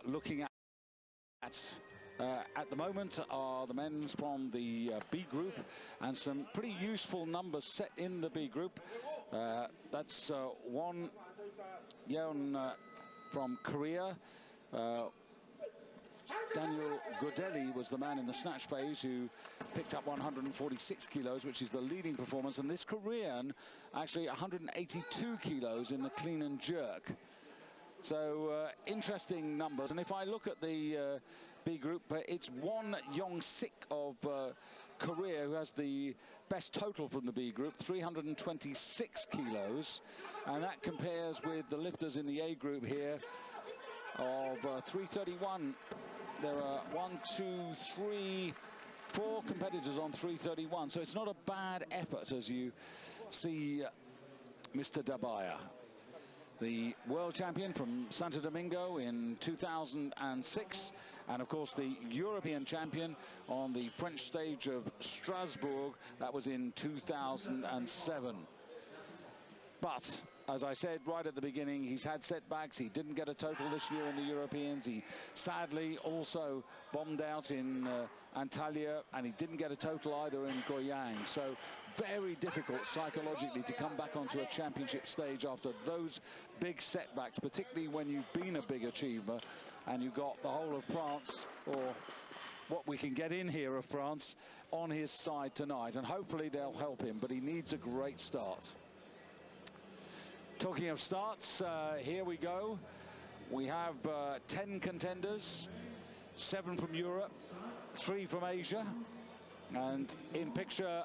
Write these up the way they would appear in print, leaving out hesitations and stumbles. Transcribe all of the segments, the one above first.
looking at the moment are the men from the B group, and some pretty useful numbers set in the B group. That's Won Yeon from Korea. Daniel Godelli was the man in the snatch phase who picked up 146 kilos, which is the leading performance. And this Korean, actually 182 kilos in the clean and jerk. So interesting numbers. And if I look at the B group, it's Won Young-sik of Korea who has the best total from the B group, 326 kilos. And that compares with the lifters in the A group here of 331. There are 1, 2, 3, 4 competitors on 331. So it's not a bad effort, as you see Mr. Dabaya, the world champion from Santo Domingo in 2006, and of course the European champion on the French stage of Strasbourg. That was in 2007. But as I said right at the beginning, he's had setbacks. He didn't get a total this year in the Europeans. He sadly also bombed out in Antalya, and he didn't get a total either in Goyang. So very difficult psychologically to come back onto a championship stage after those big setbacks, particularly when you've been a big achiever and you've got the whole of France, or what we can get in here of France, on his side tonight. And hopefully they'll help him, but he needs a great start. Talking of starts, here we go. We have 10 contenders, 7 from Europe, 3 from Asia. And in picture,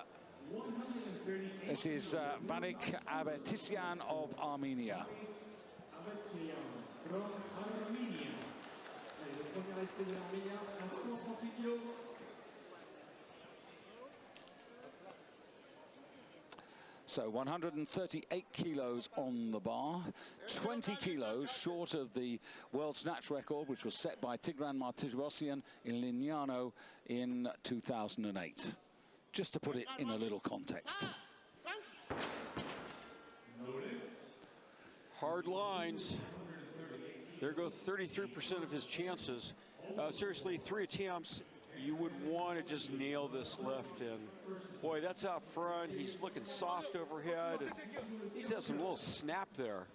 this is Vanik Abetisyan of Armenia. So 138 kilos on the bar, 20 kilos short of the world snatch record, which was set by Tigran Martirosyan in Lignano in 2008. Just to put it in a little context. Hard lines. There go 33% of his chances. Seriously, 3 attempts. You would want to just nail this lift, and boy, that's out front. He's looking soft overhead, and he's had some little snap there.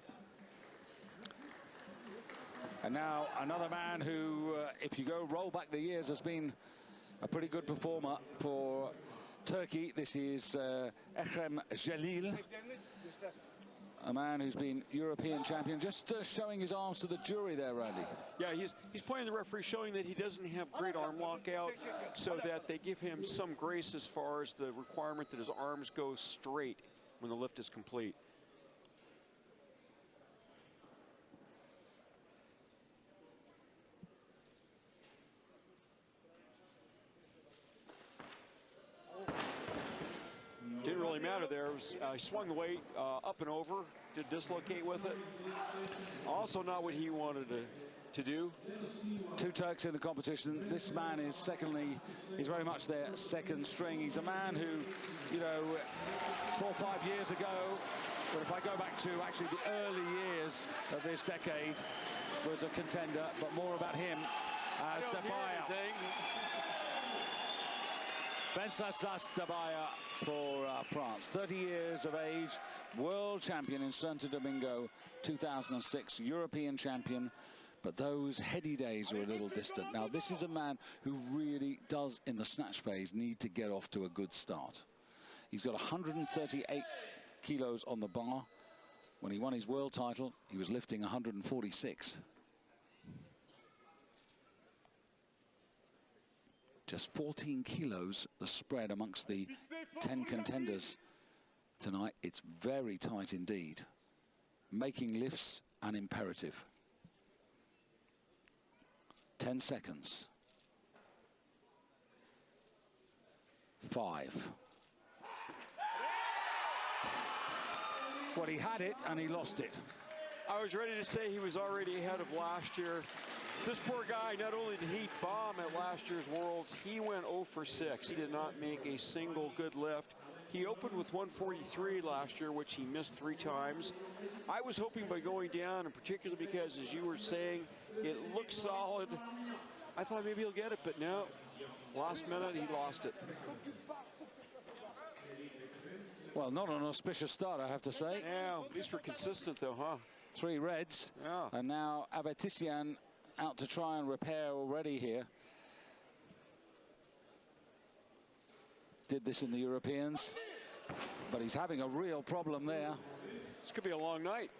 And now another man who, if you go roll back the years, has been a pretty good performer for Turkey. This is Ekrem Jalil, a man who's been European champion. Just showing his arms to the jury there, Randy. Yeah, he's pointing the referee, showing that he doesn't have great arm lockout, so that they give him some grace as far as the requirement that his arms go straight when the lift is complete. Didn't really matter there. It was, he swung the weight up and over, did dislocate with it. Also not what he wanted to do. 2 Turks in the competition. This man is he's very much their second string. He's a man who, you know, 4 or 5 years ago, but if I go back to actually the early years of this decade, was a contender, but more about him as Dabaya. Venceslas Dabaya for France, 30 years of age, world champion in Santo Domingo 2006, European champion, but those heady days are a little distant. Now this is a man who really does, in the snatch phase, need to get off to a good start. He's got 138 kilos on the bar. When he won his world title, he was lifting 146. Just 14 kilos, the spread amongst the 10 contenders tonight. It's very tight indeed. Making lifts an imperative. 10 seconds. 5. Well, he had it and he lost it. I was ready to say he was already ahead of last year. This poor guy, not only did he bomb at last year's Worlds, he went 0 for 6. He did not make a single good lift. He opened with 143 last year, which he missed 3 times. I was hoping by going down, and particularly because, as you were saying, It looks solid. I thought maybe he'll get it, but no. Last minute, he lost it. Well, not an auspicious start, I have to say. Yeah, at least we're consistent, though, huh? 3 reds. Yeah. And now Avetisian out to try and repair already here. Did this in the Europeans, but he's having a real problem there. This could be a long night.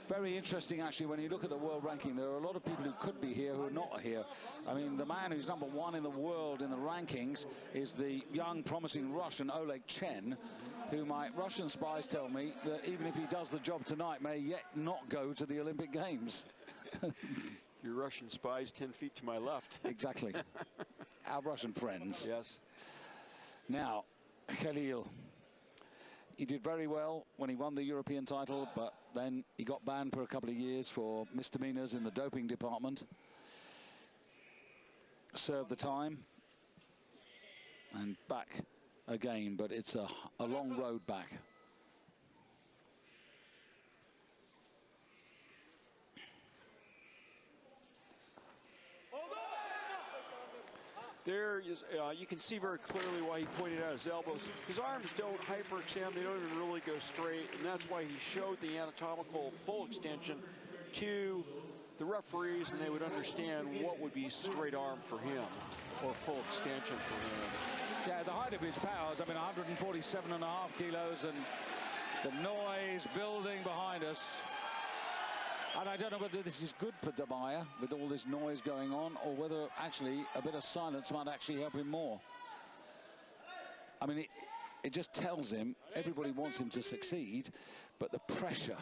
Very interesting, actually, when you look at the world ranking. There are a lot of people who could be here who are not here. I mean, the man who's #1 in the world in the rankings is the young, promising Russian Oleg Chen, who my Russian spies tell me that even if he does the job tonight, may yet not go to the Olympic Games. Your Russian spies 10 feet to my left. Exactly. Our Russian friends. Yes. Now, Khalil. He did very well when he won the European title, but then he got banned for a couple of years for misdemeanors in the doping department. Served the time and back again, but it's a long road back. There is, you can see very clearly why he pointed out his elbows. His arms don't hyperextend, they don't even really go straight, and that's why he showed the anatomical full extension to the referees, and they would understand what would be straight arm for him or full extension for him. Yeah, the height of his powers, I mean, 147.5 kilos, and the noise building behind us. And I don't know whether this is good for Dabaya with all this noise going on, or whether actually a bit of silence might actually help him more. I mean, it just tells him everybody wants him to succeed, but the pressure.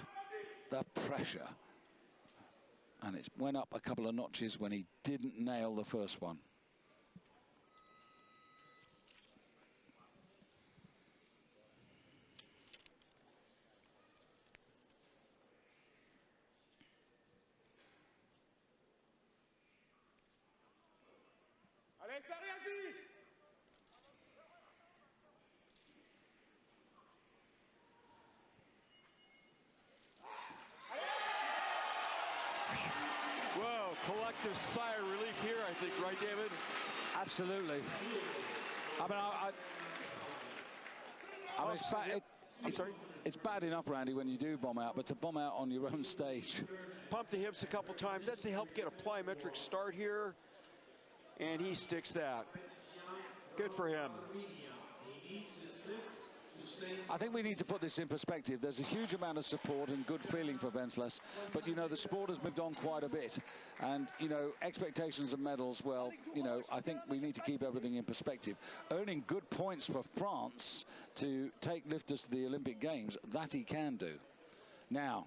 And it went up a couple of notches when he didn't nail the first one. Whoa, collective sigh of relief here, I think, right, David? Absolutely. I mean, I mean, I'm sorry? It's bad enough, Randy, when you do bomb out, but to bomb out on your own stage. Pump the hips a couple times. That's to help get a plyometric start here. And he sticks that. Good for him. I think we need to put this in perspective. There's a huge amount of support and good feeling for Wenceslas, but, you know, the sport has moved on quite a bit. And, you know, expectations of medals, well, you know, I think we need to keep everything in perspective. Earning good points for France to take lifters to the Olympic Games, that he can do. Now,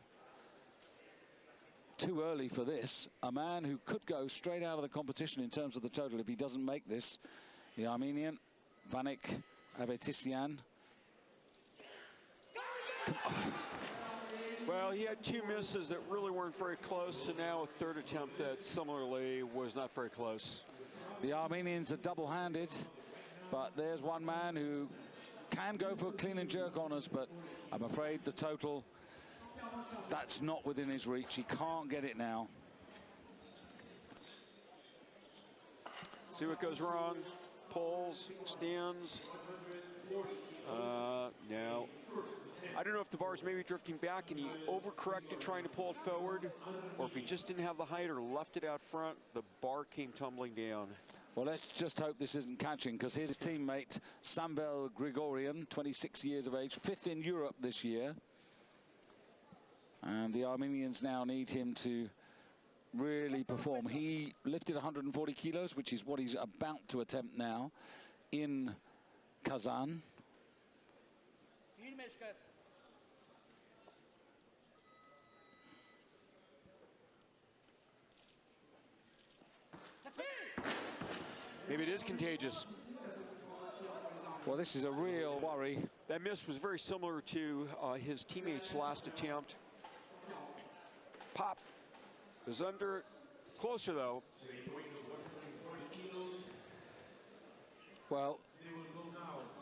too early for this. A man who could go straight out of the competition in terms of the total if he doesn't make this. The Armenian, Vanik Avetisian. Well, he had 2 misses that really weren't very close, and now a 3rd attempt that similarly was not very close. The Armenians are double-handed, but there's one man who can go for clean and jerk honors, but I'm afraid the total, that's not within his reach. He can't get it now. See what goes wrong. Pulls, stands. Now, I don't know if the bar's maybe drifting back and he overcorrected trying to pull it forward, or if he just didn't have the height or left it out front, the bar came tumbling down. Well, let's just hope this isn't catching, because here's his teammate, Samvel Grigorian, 26 years of age, 5th in Europe this year. And the Armenians now need him to really perform. He lifted 140 kilos, which is what he's about to attempt now in Kazan. Maybe it is contagious. Well, this is a real worry. That miss was very similar to his teammate's last attempt. Pop is under, closer though. Well,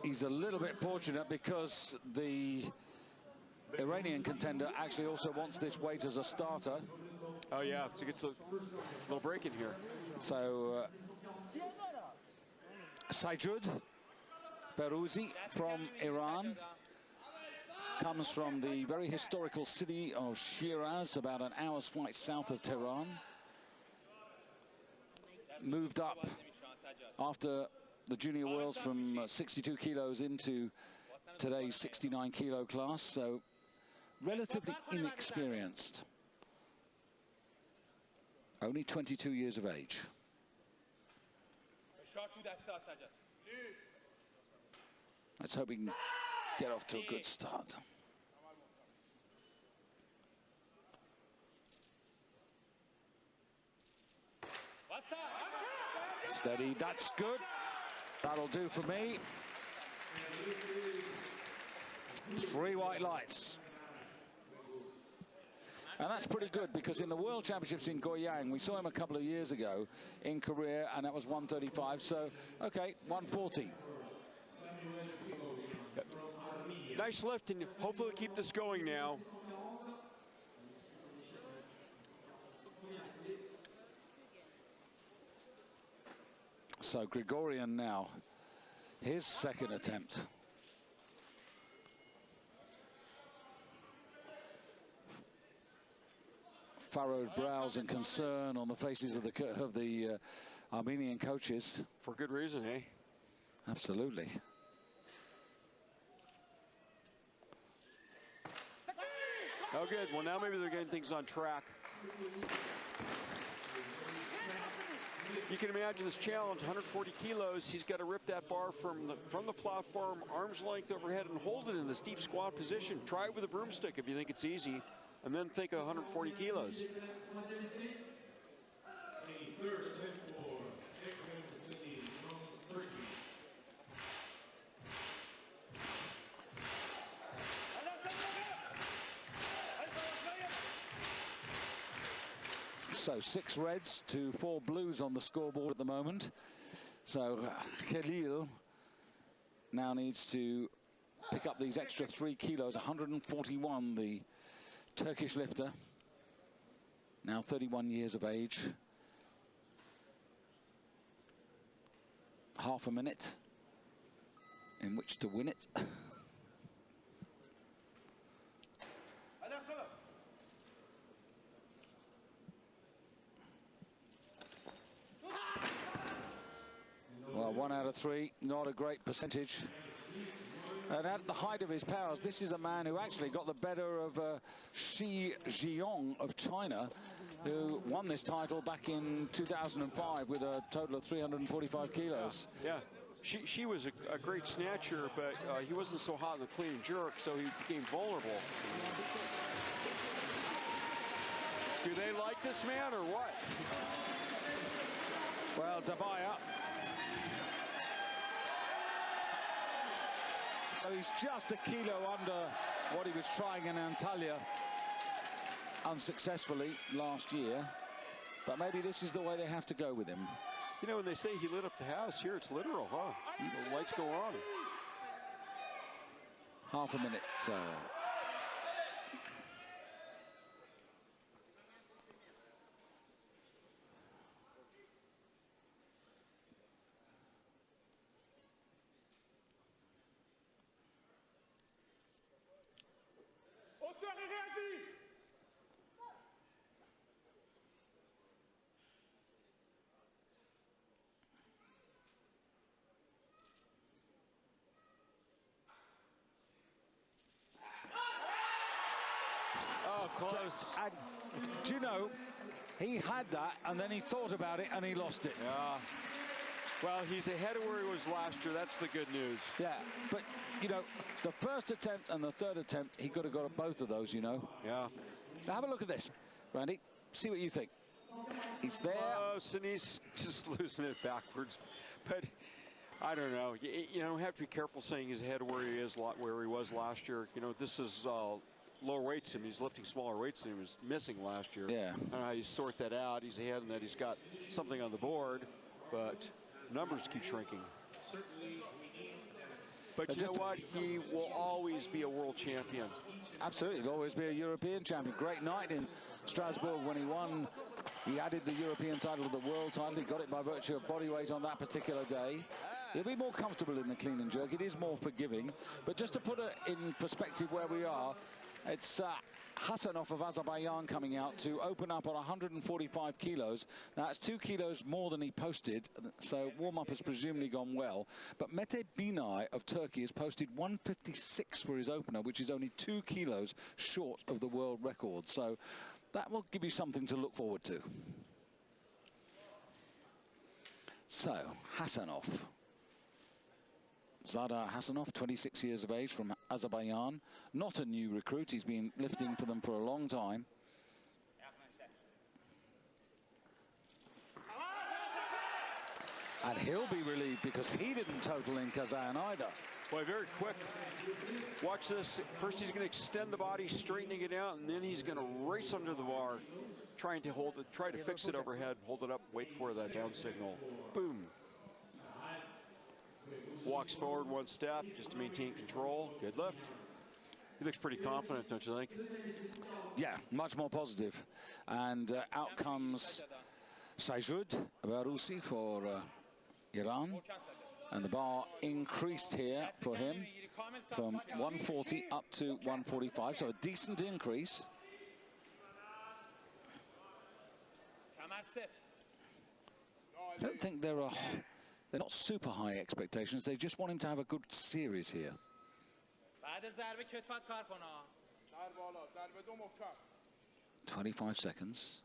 he's a little bit fortunate because the Iranian contender actually also wants this weight as a starter. Oh, yeah, so it gets a little break in here. So, Saijud Berouzi from Iran comes from the very historical city of Shiraz, about an hour's flight south of Tehran. Moved up after the Junior Worlds from 62 kilos into today's 69 kilo class, so relatively inexperienced. Only 22 years of age. Let's hope we can get off to a good start. Steady, that's good. That'll do for me. 3 white lights. And that's pretty good, because in the World Championships in Goyang, we saw him a couple of years ago in Korea, and that was 135. So, okay, 140. Nice lift, and hopefully keep this going now. So Gregorian now, his second attempt. Furrowed brows and concern on the faces of the Armenian coaches. For good reason, eh? Absolutely. Oh, good. Well, now maybe they're getting things on track. You can imagine this challenge, 140 kilos. He's got to rip that bar from the platform, arm's length overhead, and hold it in this deep squat position. Try it with a broomstick if you think it's easy, and then think of 140 kilos. So 6 reds to 4 blues on the scoreboard at the moment. So Khalil now needs to pick up these extra 3 kilos, 141, the Turkish lifter, now 31 years of age. Half a minute in which to win it. Well, 1 out of 3, not a great percentage. And at the height of his powers, this is a man who actually got the better of Shi Jiong of China, who won this title back in 2005 with a total of 345 kilos. Yeah. She was a great snatcher, but he wasn't so hot in the clean and jerk, so he became vulnerable. Do they like this man or what? Well, Dabaya. So he's just a kilo under what he was trying in Antalya unsuccessfully last year. But maybe this is the way they have to go with him. You know, when they say he lit up the house, here it's literal, huh? The lights go on. Half a minute. Close. And, do you know, he had that, and then he thought about it, and he lost it. Yeah. Well, he's ahead of where he was last year. That's the good news. Yeah, but, you know, the first attempt and the third attempt, he could have got at both of those, you know. Yeah. Now, have a look at this, Randy. See what you think. He's there. Close, and he's just losing it backwards. But I don't know. You know, have to be careful saying he's ahead of where he is, where he was last year. You know, this is lower weights than him. He's lifting smaller weights than he was missing last year. Yeah. I don't know how you sort that out. He's ahead in that he's got something on the board, but numbers keep shrinking. But you know what? He will always be a world champion. Absolutely, he'll always be a European champion. Great night in Strasbourg when he won. He added the European title to the world title. He got it by virtue of body weight on that particular day. He'll be more comfortable in the clean and jerk. It is more forgiving. But just to put it in perspective where we are, it's Hasanov of Azerbaijan coming out to open up on 145 kilos. Now, it's 2 kilos more than he posted, so warm-up has presumably gone well. But Mete Binay of Turkey has posted 156 for his opener, which is only 2 kilos short of the world record. So that will give you something to look forward to. So, Hasanov. Zadar Hasanov, 26 years of age, from Azerbaijan. Not a new recruit. He's been lifting for them for a long time. And he'll be relieved because he didn't total in Kazan either. Boy, very quick. Watch this. First he's going to extend the body, straightening it out, and then he's going to race under the bar, trying to hold it, try to fix it overhead, hold it up, wait for that down signal. Boom. Walks forward 1 step just to maintain control. Good lift. He looks pretty confident, don't you think? Yeah, much more positive. And out comes Sajud Barusi for Iran. And the bar increased here for him from 140 up to 145. So a decent increase. I don't think they're not super high expectations. They just want him to have a good series here. 25 seconds.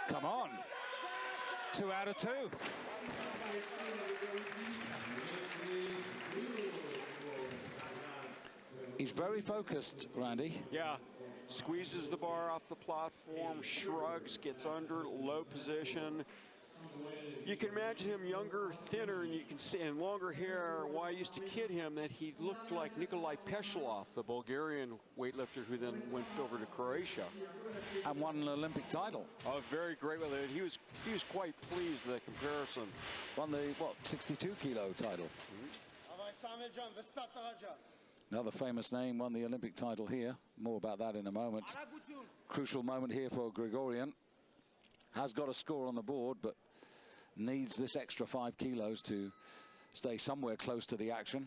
Come on. 2 out of 2. He's very focused, Randy. Yeah. Squeezes the bar off the platform, shrugs, gets under, low position. You can imagine him younger, thinner, and you can see, and longer hair. Why I used to kid him that he looked like Nikolai Peshelov, the Bulgarian weightlifter who then went over to Croatia. And won an Olympic title. Oh, very great with it. He was quite pleased with that comparison. Won the, what, 62 kilo title. Another famous name won the Olympic title here. More about that in a moment. Crucial moment here for Grigorian. Has got a score on the board, but needs this extra 5 kilos to stay somewhere close to the action.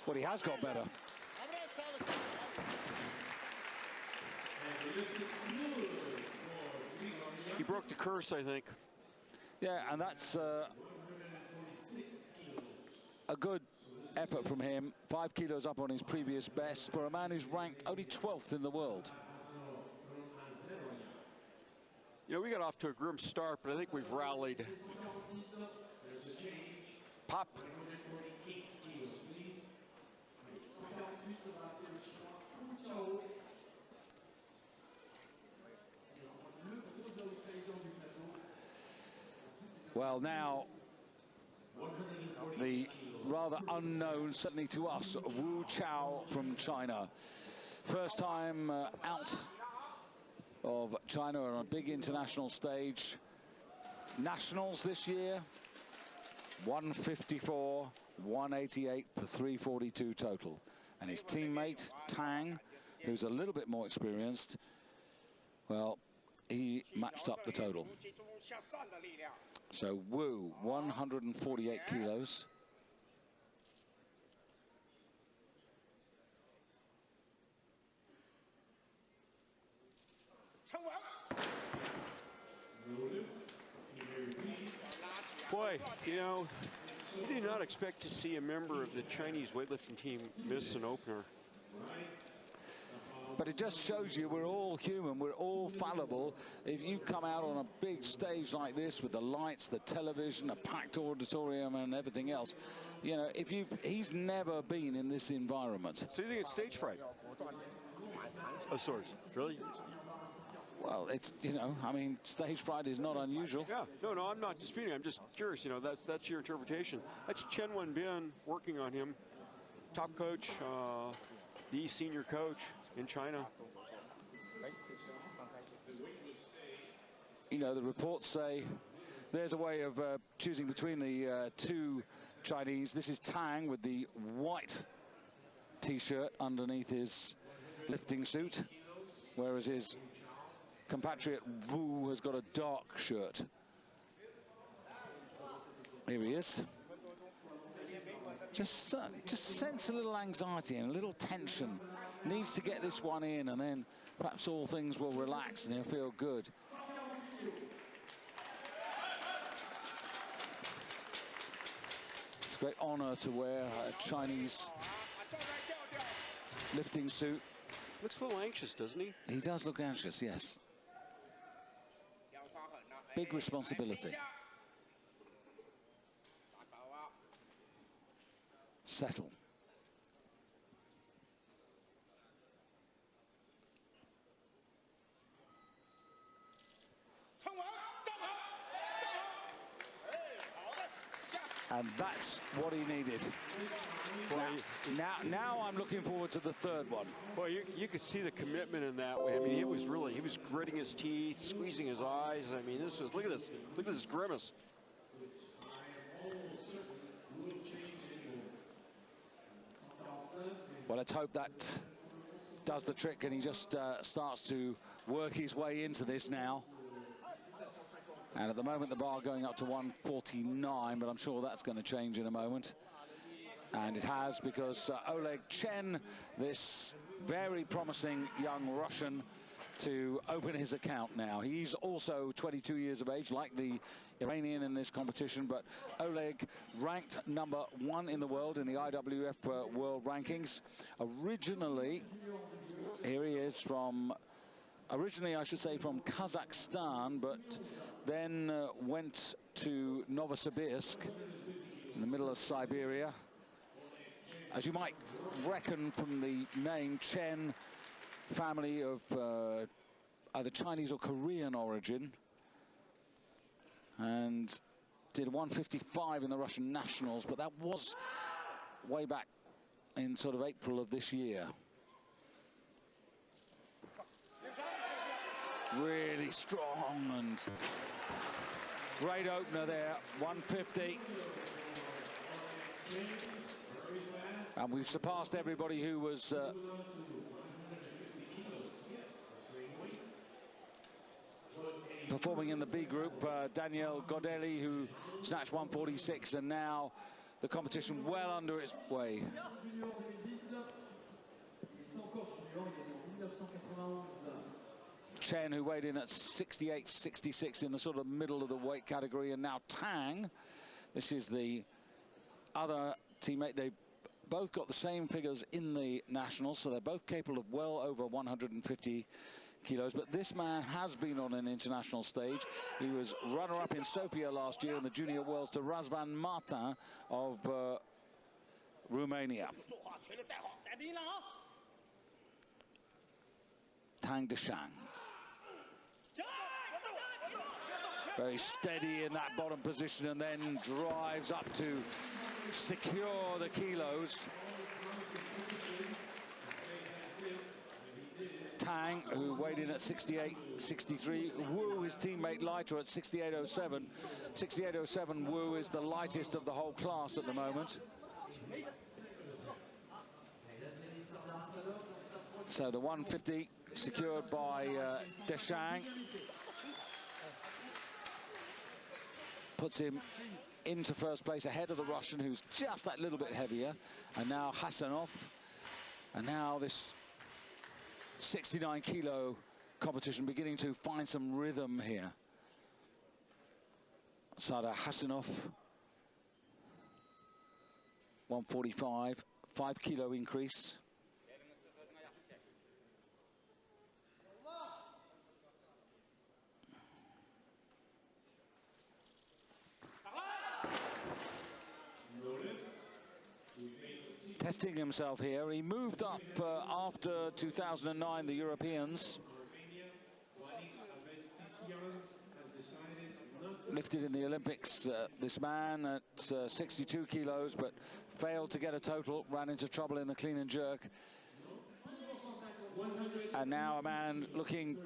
Well, he has got better. He broke the curse, I think. Yeah, and that's a good effort from him. 5 kilos up on his previous best for a man who's ranked only 12th in the world. You know, we got off to a grim start, but I think we've rallied. Pop. Well, now, the rather unknown, certainly to us, Wu Chao from China. First time out of China on a big international stage. Nationals this year, 154, 188 for 342 total. And his teammate, Tang, who's a little bit more experienced, well, he matched up the total. So Wu, 148 kilos. Boy, you know, you do not expect to see a member of the Chinese weightlifting team miss an opener. But it just shows you we're all human, we're all fallible. If you come out on a big stage like this with the lights, the television, a packed auditorium and everything else, you know, he's never been in this environment. So you think it's stage fright? Oh, sorry, really? Well, it's, you know, I mean, stage fright is not unusual. Yeah, no, I'm not disputing. I'm just curious. You know, that's your interpretation. That's Chen Wenbin working on him, top coach, the senior coach in China. You know, the reports say there's a way of choosing between the two Chinese. This is Tang with the white T-shirt underneath his lifting suit, whereas his compatriot Wu has got a dark shirt. Here he is. Just sense a little anxiety and a little tension. Needs to get this one in, and then perhaps all things will relax and he'll feel good. It's a great honor to wear a Chinese lifting suit. Looks a little anxious, doesn't he? He does look anxious, yes. Big responsibility. Settle. And that's what he needed. Now I'm looking forward to the third one. Well, you could see the commitment in that way. I mean, he was gritting his teeth, squeezing his eyes. I mean, look at this grimace. Well, let's hope that does the trick and he just starts to work his way into this now. And at the moment, the bar going up to 149, but I'm sure that's going to change in a moment. And it has, because Oleg Chen, this very promising young Russian, to open his account now. He's also 22 years of age, like the Iranian in this competition, but Oleg ranked #1 in the world in the IWF World Rankings. Originally, here he is from... Originally, I should say, from Kazakhstan, but then went to Novosibirsk in the middle of Siberia. As you might reckon from the name, Chen, family of either Chinese or Korean origin, and did 155 in the Russian Nationals, but that was way back in sort of April of this year. Really strong and great opener there, 150. And we've surpassed everybody who was performing in the B group. Daniel Godelli, who snatched 146, and now the competition well under its way. Chen, who weighed in at 68-66 in the sort of middle of the weight category, and now Tang. This is the other teammate. They both got the same figures in the nationals, so they're both capable of well over 150 kilos. But this man has been on an international stage. He was runner-up in Sofia last year in the Junior Worlds to Razvan Martin of Romania. Tang Deshang. Very steady in that bottom position, and then drives up to secure the kilos. Tang, who weighed in at 68-63. Wu, his teammate, lighter at 68.07. 68.07, Wu is the lightest of the whole class at the moment. So the 150 secured by Deshang. Puts him into first place ahead of the Russian, who's just that little bit heavier. And now Hasanov. And now this 69-kilo competition beginning to find some rhythm here. Sada Hasanov, 145, 5-kilo increase. Testing himself here. He moved up after 2009, the Europeans. Lifted in the Olympics, this man at 62 kilos, but failed to get a total, ran into trouble in the clean and jerk. And now a man looking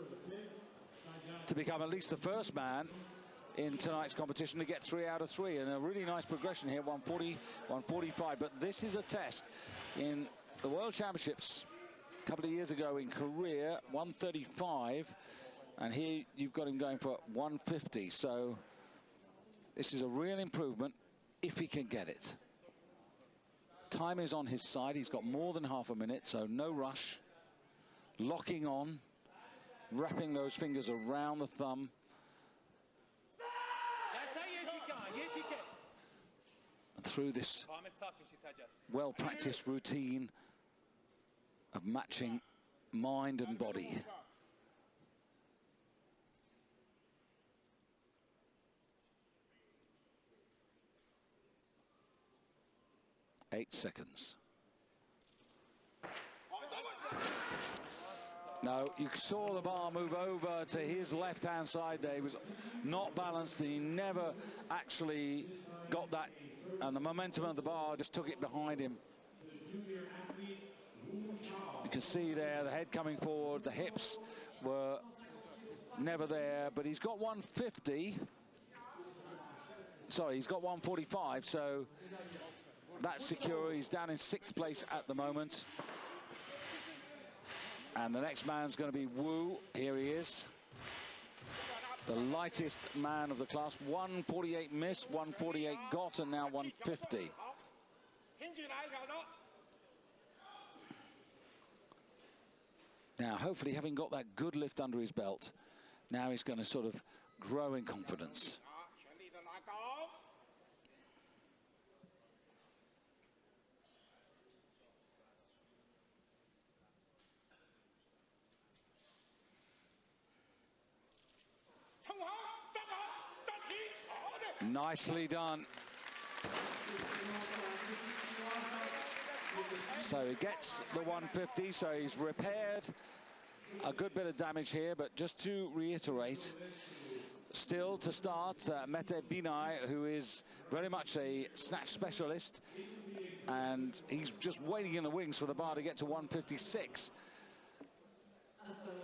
to become at least the first man in tonight's competition to get 3 out of 3, and a really nice progression here, 140, 145. But this is a test. In the World Championships a couple of years ago in Korea, 135, and here you've got him going for 150. So this is a real improvement if he can get it. Time is on his side. He's got more than half a minute, so no rush. Locking on, wrapping those fingers around the thumb. And through this well-practiced routine of matching mind and body. Eight seconds. No, you saw the bar move over to his left-hand side there. He was not balanced. He never actually got that. And the momentum of the bar just took it behind him. You can see there the head coming forward. The hips were never there. But he's got 150. Sorry, he's got 145. So that's secure. He's down in 6th place at the moment. And the next man's going to be Wu. Here he is. The lightest man of the class. 148 missed, 148 got, and now 150. Now, hopefully, having got that good lift under his belt, now he's going to sort of grow in confidence. Nicely done. So he gets the 150, so he's repaired a good bit of damage here. But just to reiterate, still to start, Mete Binay, who is very much a snatch specialist, and he's just waiting in the wings for the bar to get to 156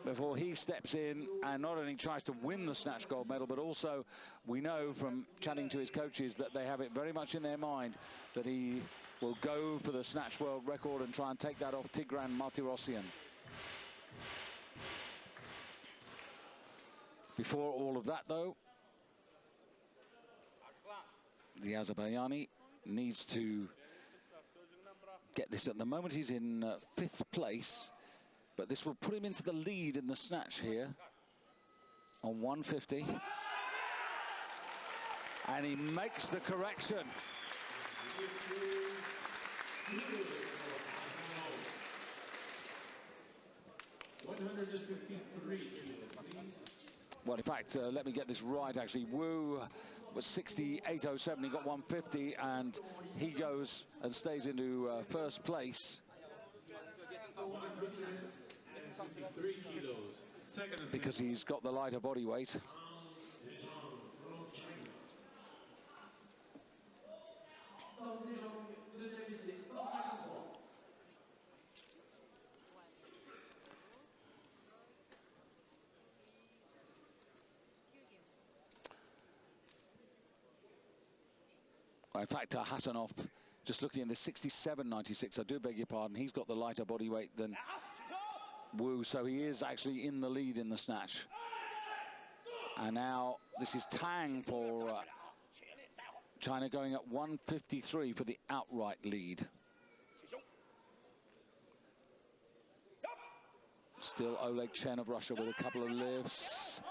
before he steps in and not only tries to win the snatch gold medal, but also we know from chatting to his coaches that they have it very much in their mind that he will go for the snatch world record and try and take that off Tigran Martirosyan. Before all of that, though, the Azerbaijani needs to get this. At the moment he's in 5th place, but this will put him into the lead in the snatch here on 150. And he makes the correction. Well, in fact, let me get this right, actually. Wu was 68.07, he got 150, and he goes and stays into 1st place. Because he's got the lighter body weight. In fact, Hasanov, just looking at the 67.96, I do beg your pardon, he's got the lighter body weight than Wu, so he is actually in the lead in the snatch. And now this is Tang for China, going at 153 for the outright lead. Still Oleg Chen of Russia with a couple of lifts.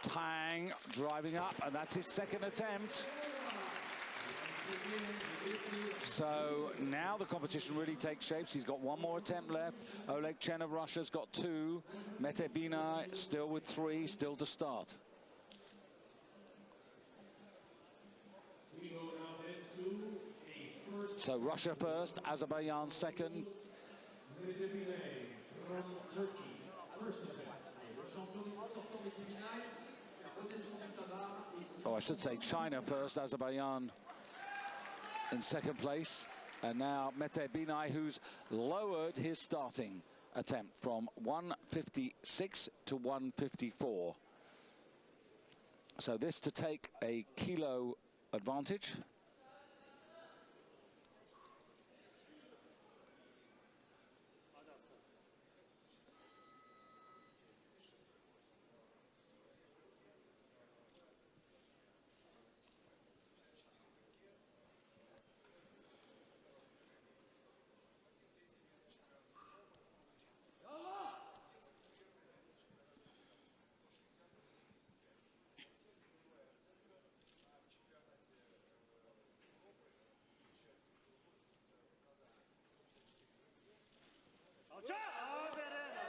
Tang driving up, and that's his 2nd attempt. So now the competition really takes shapes. He's got 1 more attempt left. Oleg Chen of Russia's got 2. Mete Binay still with 3, still to start. So Russia first, Azerbaijan second. I should say China first, Azerbaijan in second place. And now Mete Binay, who's lowered his starting attempt from 156 to 154. So this to take a kilo advantage.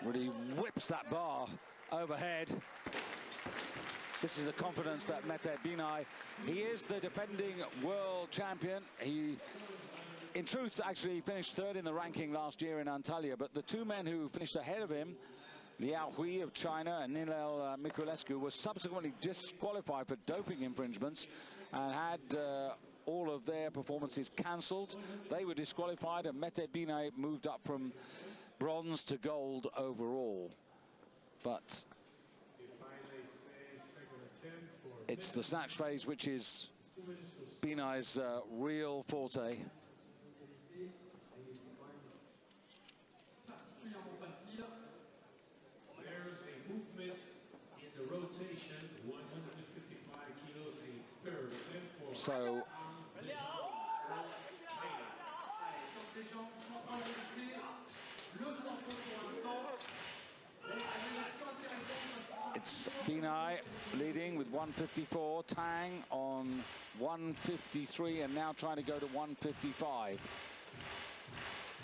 Really whips that bar overhead. This is the confidence that Mete Binay, he is the defending world champion. He, in truth, actually finished third in the ranking last year in Antalya, but the two men who finished ahead of him, Liao Hui of China and Nilel Miculescu, were subsequently disqualified for doping infringements and had all of their performances cancelled. They were disqualified, and Mete Binay moved up from bronze to gold overall. But it's the snatch phase which is Binay's real forte. There's a movement in the rotation, 155 kilos in third, 10-4. So it's Binay leading with 154, Tang on 153, and now trying to go to 155.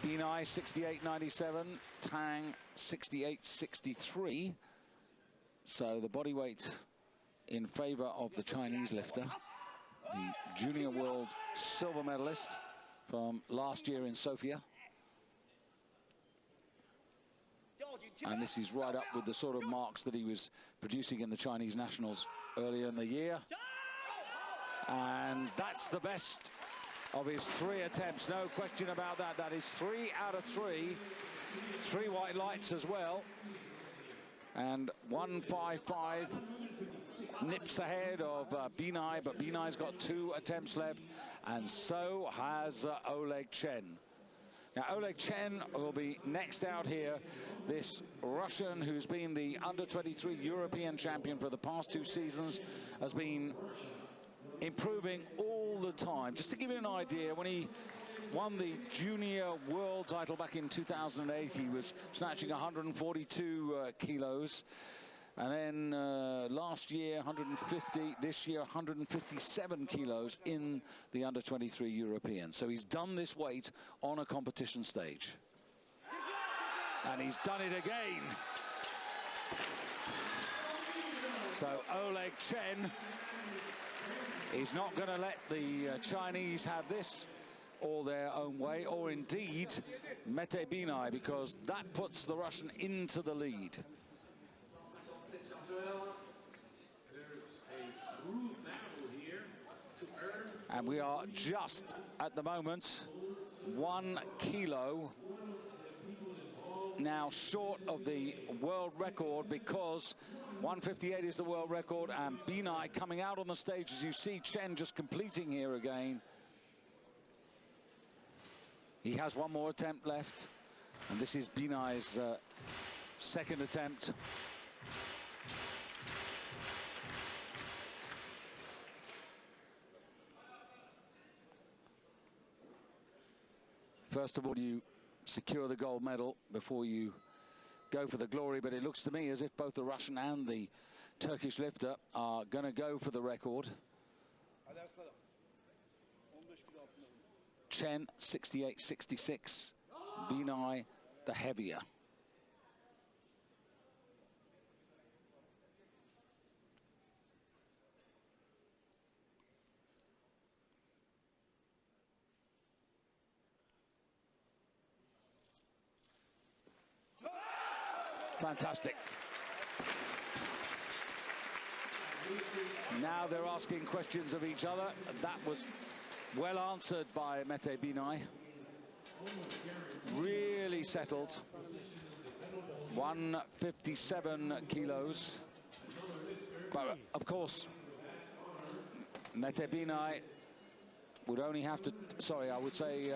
Binay 68.97, Tang 68.63. So the body weight in favor of the Chinese lifter, the junior world silver medalist from last year in Sofia. And this is right up with the sort of marks that he was producing in the Chinese nationals earlier in the year. And that's the best of his 3 attempts, no question about that. That is 3 out of 3. 3 white lights as well. And 155 nips ahead of Binay, but Binay's got 2 attempts left, and so has Oleg Chen. Now, Oleg Chen will be next out here. This Russian, who's been the under-23 European champion for the past 2 seasons, has been improving all the time. Just to give you an idea, when he won the junior world title back in 2008, he was snatching 142 kilos. And then last year, 150, this year, 157 kilos in the under-23 European. So he's done this weight on a competition stage. And he's done it again. So Oleg Chen is not going to let the Chinese have this all their own way, or indeed Mete Binay, because that puts the Russian into the lead. And we are just at the moment 1 kilo now short of the world record, because 158 is the world record, and Binay coming out on the stage, as you see Chen just completing here again. He has 1 more attempt left, and this is Binay's second attempt. First of all, you secure the gold medal before you go for the glory, but it looks to me as if both the Russian and the Turkish lifter are going to go for the record. Chen 68.66, Binay the heavier. Fantastic. Now they're asking questions of each other. That was well answered by Mete Binay. Really settled. 157 kilos. But of course, Mete Binay would only have to, sorry, I would say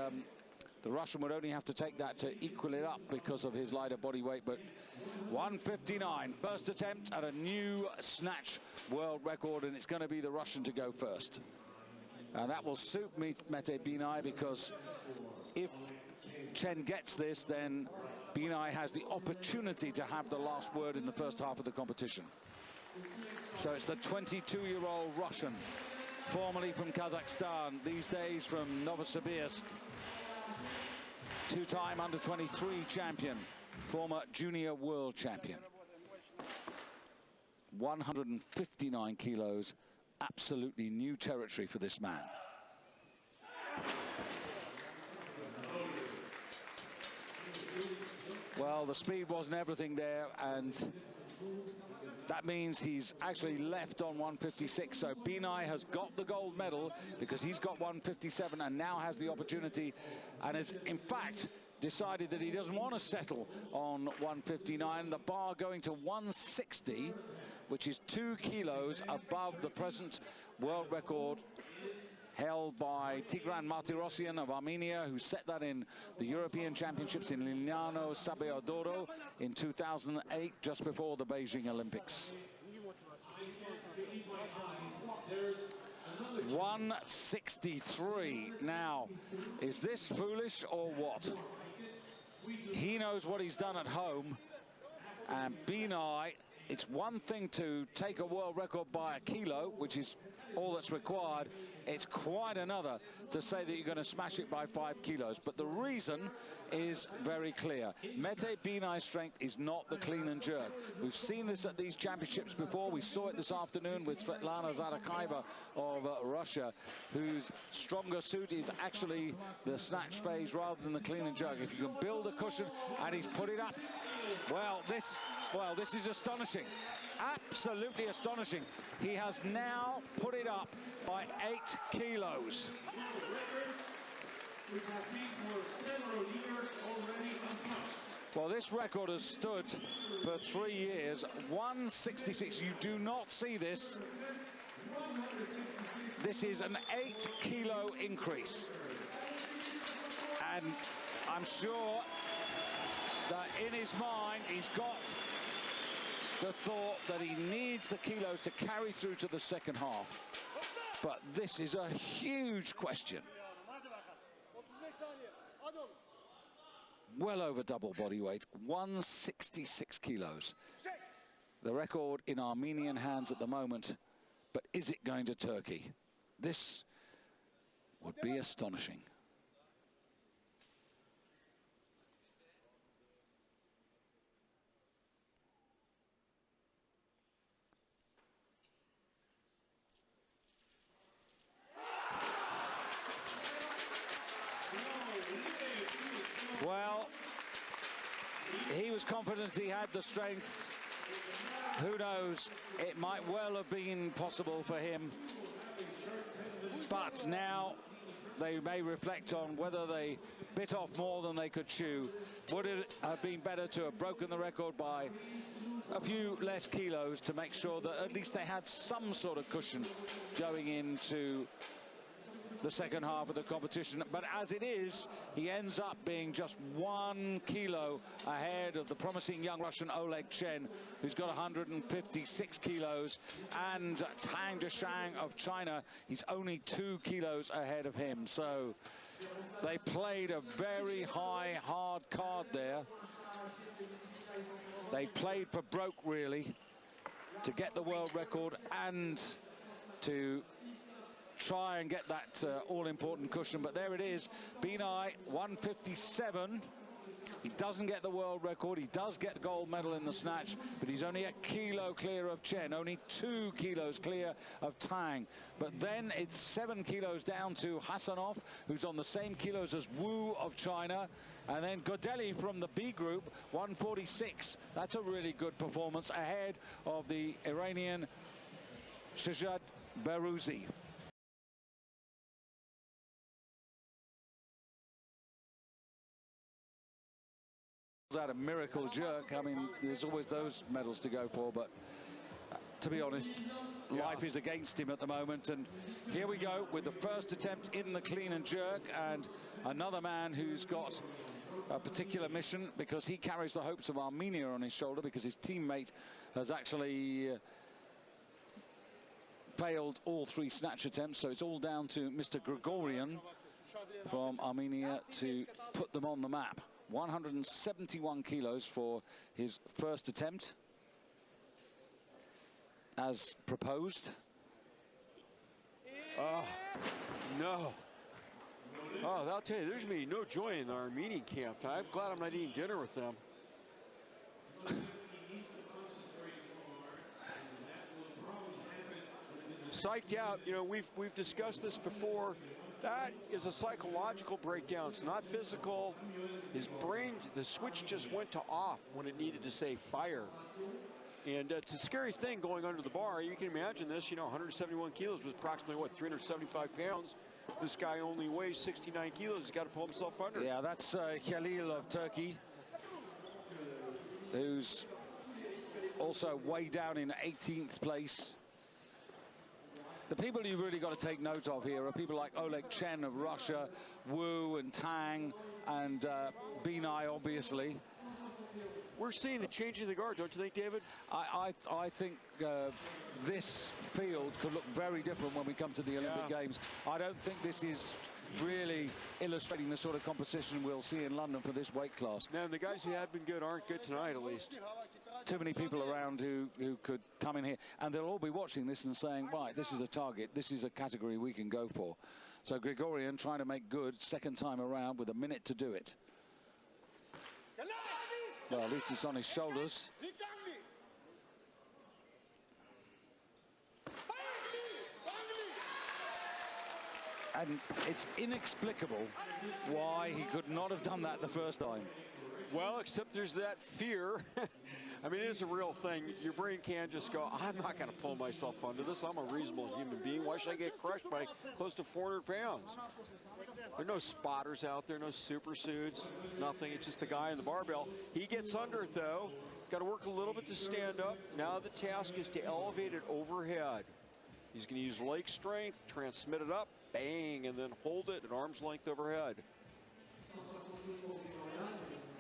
the Russian would only have to take that to equal it up because of his lighter body weight. But 159, first attempt at a new snatch world record, and it's going to be the Russian to go first. And that will suit Mete Binay, because if Chen gets this, then Binay has the opportunity to have the last word in the first half of the competition. So it's the 22-year-old Russian, formerly from Kazakhstan, these days from Novosibirsk, two-time under-23 champion, former junior world champion. 159 kilos, absolutely new territory for this man. Well, the speed wasn't everything there, and that means he's actually left on 156. So Binay has got the gold medal because he's got 157 and now has the opportunity, and has in fact decided that he doesn't want to settle on 159. The bar going to 160, which is 2 kilos above the present world record held by Tigran Martirosyan of Armenia, who set that in the European Championships in Lignano Sabeodoro in 2008, just before the Beijing Olympics. 163. Now, is this foolish or what? He knows what he's done at home, and Binay, it's one thing to take a world record by a kilo, which is all that's required. It's quite another to say that you're going to smash it by 5 kilos. But the reason is very clear. Mete Binay's strength is not the clean and jerk. We've seen this at these championships before. We saw it this afternoon with Svetlana Zarakaeva of Russia, whose stronger suit is actually the snatch phase rather than the clean and jerk. If you can build a cushion, and he's put it up. Well, this is astonishing. Absolutely astonishing. He has now put it up by 8 kilos. Which has been for several years already untouched. Well, this record has stood for 3 years. 166. You do not see this. This is an 8-kilo increase. And I'm sure that in his mind, he's got the thought that he needs the kilos to carry through to the second half. But this is a huge question. Well over double body weight, 166 kilos. The record in Armenian hands at the moment, but is it going to Turkey? This would be astonishing. Well, he was confident he had the strength. Who knows? It might well have been possible for him. But now they may reflect on whether they bit off more than they could chew. Would it have been better to have broken the record by a few less kilos to make sure that at least they had some sort of cushion going into the second half of the competition? But as it is, he ends up being just 1 kilo ahead of the promising young Russian Oleg Chen, who's got 156 kilos, and Tang Deshang of China, he's only 2 kilos ahead of him. So they played a very high, hard card there. They played for broke, really, to get the world record and to try and get that all-important cushion. But there it is. Binay, 157. He doesn't get the world record. He does get the gold medal in the snatch, but he's only a kilo clear of Chen, only 2 kilos clear of Tang. But then it's 7 kilos down to Hasanov, who's on the same kilos as Wu of China. And then Godeli from the B group, 146. That's a really good performance, ahead of the Iranian Shahjad Barouzi. Out a miracle jerk. I mean, there's always those medals to go for, but to be honest, life is against him at the moment. And here we go with the first attempt in the clean and jerk, and another man who's got a particular mission, because he carries the hopes of Armenia on his shoulder, because his teammate has actually failed all 3 snatch attempts. So it's all down to Mr. Grigorian from Armenia to put them on the map. 171 kilos for his first attempt, as proposed. Oh, no. Oh, I'll tell you, there's going to be no joy in the Armenian camp. I'm glad I'm not eating dinner with them. Psyched out, you know, we've discussed this before. That is a psychological breakdown. It's not physical. His brain, the switch just went to off when it needed to say fire. And it's a scary thing going under the bar. You can imagine this, you know, 171 kilos was approximately, what, 375 pounds. This guy only weighs 69 kilos. He's got to pull himself under. Yeah, that's Khalil of Turkey, who's also way down in 18th place. The people you really got to take note of here are people like Oleg Chen of Russia, Wu and Tang, and Binai, obviously. We're seeing the change in the guard, don't you think, David? I think this field could look very different when we come to the Olympic Games. I don't think this is really illustrating the sort of competition we'll see in London for this weight class. Man, the guys who have been good aren't good tonight, at least. Too many people around who could come in here, and they'll all be watching this and saying, right, this is a target, this is a category we can go for. So Grigorian trying to make good second time around with a minute to do it. Well, at least it's on his shoulders. And it's inexplicable why he could not have done that the first time. Well, except there's that fear. I mean, it is a real thing. Your brain can't just go, I'm not going to pull myself under this. I'm a reasonable human being. Why should I get crushed by close to 400 pounds? There are no spotters out there, no super suits, nothing. It's just the guy in the barbell. He gets under it, though. Got to work a little bit to stand up. Now the task is to elevate it overhead. He's going to use leg strength, transmit it up, bang, and then hold it at arm's length overhead.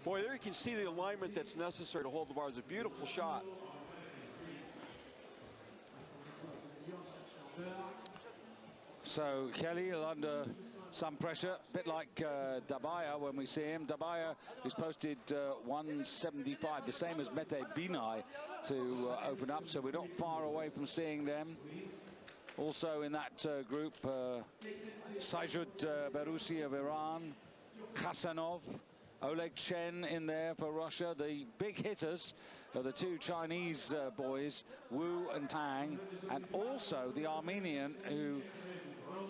Boy, there you can see the alignment that's necessary to hold the bar. It's a beautiful shot. So Khalil under some pressure, a bit like Dabaya when we see him. Dabaya who's posted 175, the same as Mete Binai to open up, so we're not far away from seeing them. Also in that group, Shahjad Barouzi of Iran, Khasanov, Oleg Chen in there for Russia. The big hitters are the 2 Chinese boys, Wu and Tang, and also the Armenian who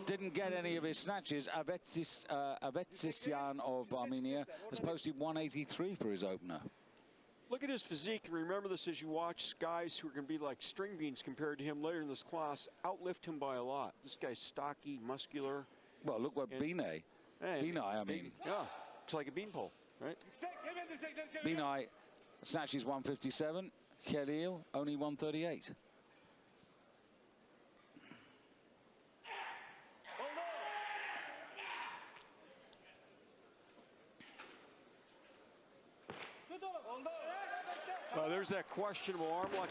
didn't get any of his snatches, Avetsisyan of Armenia, has posted 183 for his opener. Look at his physique, and remember this as you watch guys who are going to be like string beans compared to him later in this class, outlift him by a lot. This guy's stocky, muscular. Well, look what Binai, I mean. Yeah, it's like a beanpole, right? Binai snatches 157, Khalil only 138. There's that questionable arm lock.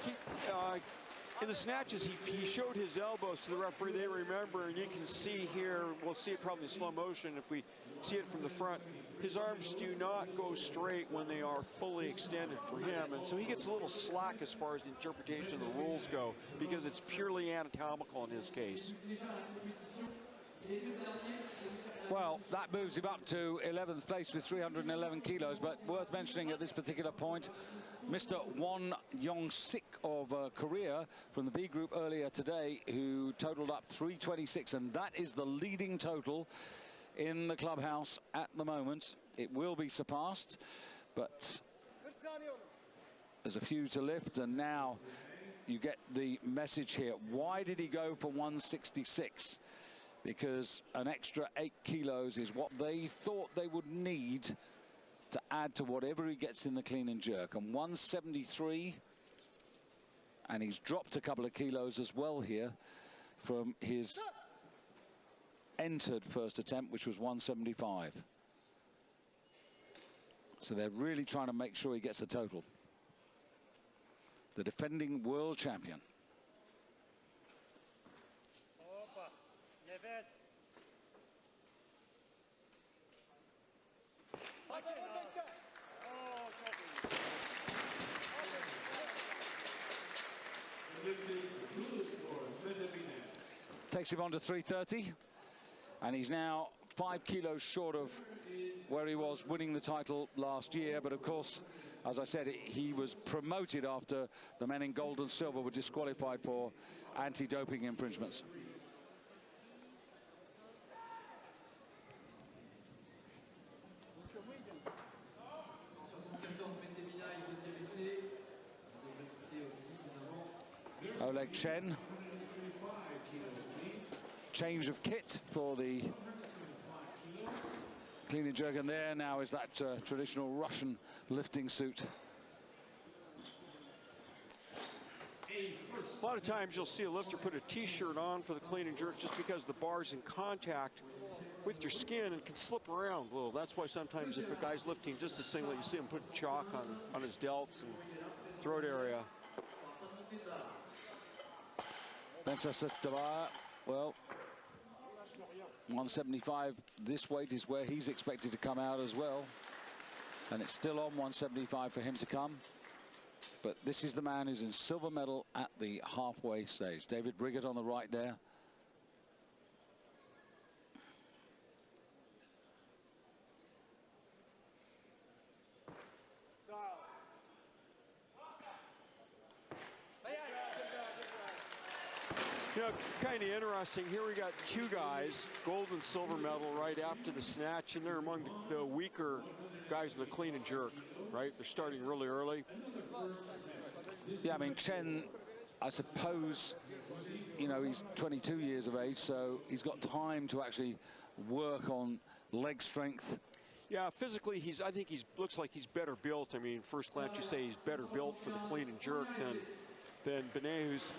In the snatches, he showed his elbows to the referee. They remember, and you can see here, we'll see it probably in slow motion if we see it from the front. His arms do not go straight when they are fully extended for him, and so he gets a little slack as far as the interpretation of the rules go, because it's purely anatomical in his case. Well, that moves him up to 11th place with 311 kilos, but worth mentioning at this particular point, Mr. Won Yong-sik of Korea from the B group earlier today, who totaled up 326, and that is the leading total in the clubhouse at the moment. It will be surpassed, but there's a few to lift, and now you get the message here. Why did he go for 166? Because an extra 8 kilos is what they thought they would need to add to whatever he gets in the clean and jerk. And 173, and he's dropped a couple of kilos as well here from his entered first attempt, which was 175. So they're really trying to make sure he gets a total. The defending world champion. Takes him on to 330, and he's now 5 kilos short of where he was winning the title last year. But of course, as I said, he was promoted after the men in gold and silver were disqualified for anti-doping infringements. Oleg Chen. Change of kit for the clean and jerk, and there now is that traditional Russian lifting suit. A lot of times you'll see a lifter put a t-shirt on for the clean and jerk just because the bar's in contact with your skin and can slip around. Well, that's why sometimes if a guy's lifting just a singlet, you see him put chalk on his delts and throat area. Well, 175 this weight is where he's expected to come out as well, and it's still on 175 for him to come. But this is the man who's in silver medal at the halfway stage. David Briggett on the right there. You know, kind of interesting. Here we got two guys, gold and silver medal right after the snatch, and they're among the weaker guys in the clean and jerk, right? They're starting really early. Yeah, I mean, Chen, I suppose, you know, he's 22 years of age, so he's got time to actually work on leg strength. Yeah, physically, I think looks like he's better built. I mean, first glance, you say he's better built for the clean and jerk than Benet, who's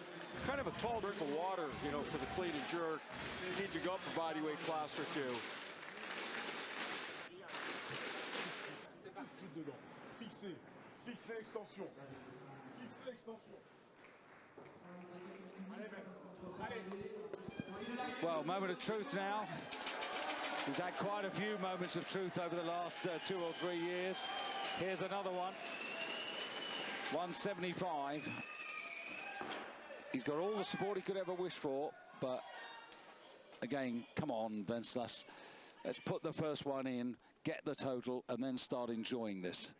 kind of a tall drink of water, you know, for the clean and jerk. You need to go up a body weight class or two. Fixer, extension. Fixer, extension. Well, moment of truth now. He's had quite a few moments of truth over the last 2 or 3 years. Here's another one. 175. He's got all the support he could ever wish for, but again, come on, Venceslas. Let's put the first one in, get the total, and then start enjoying this.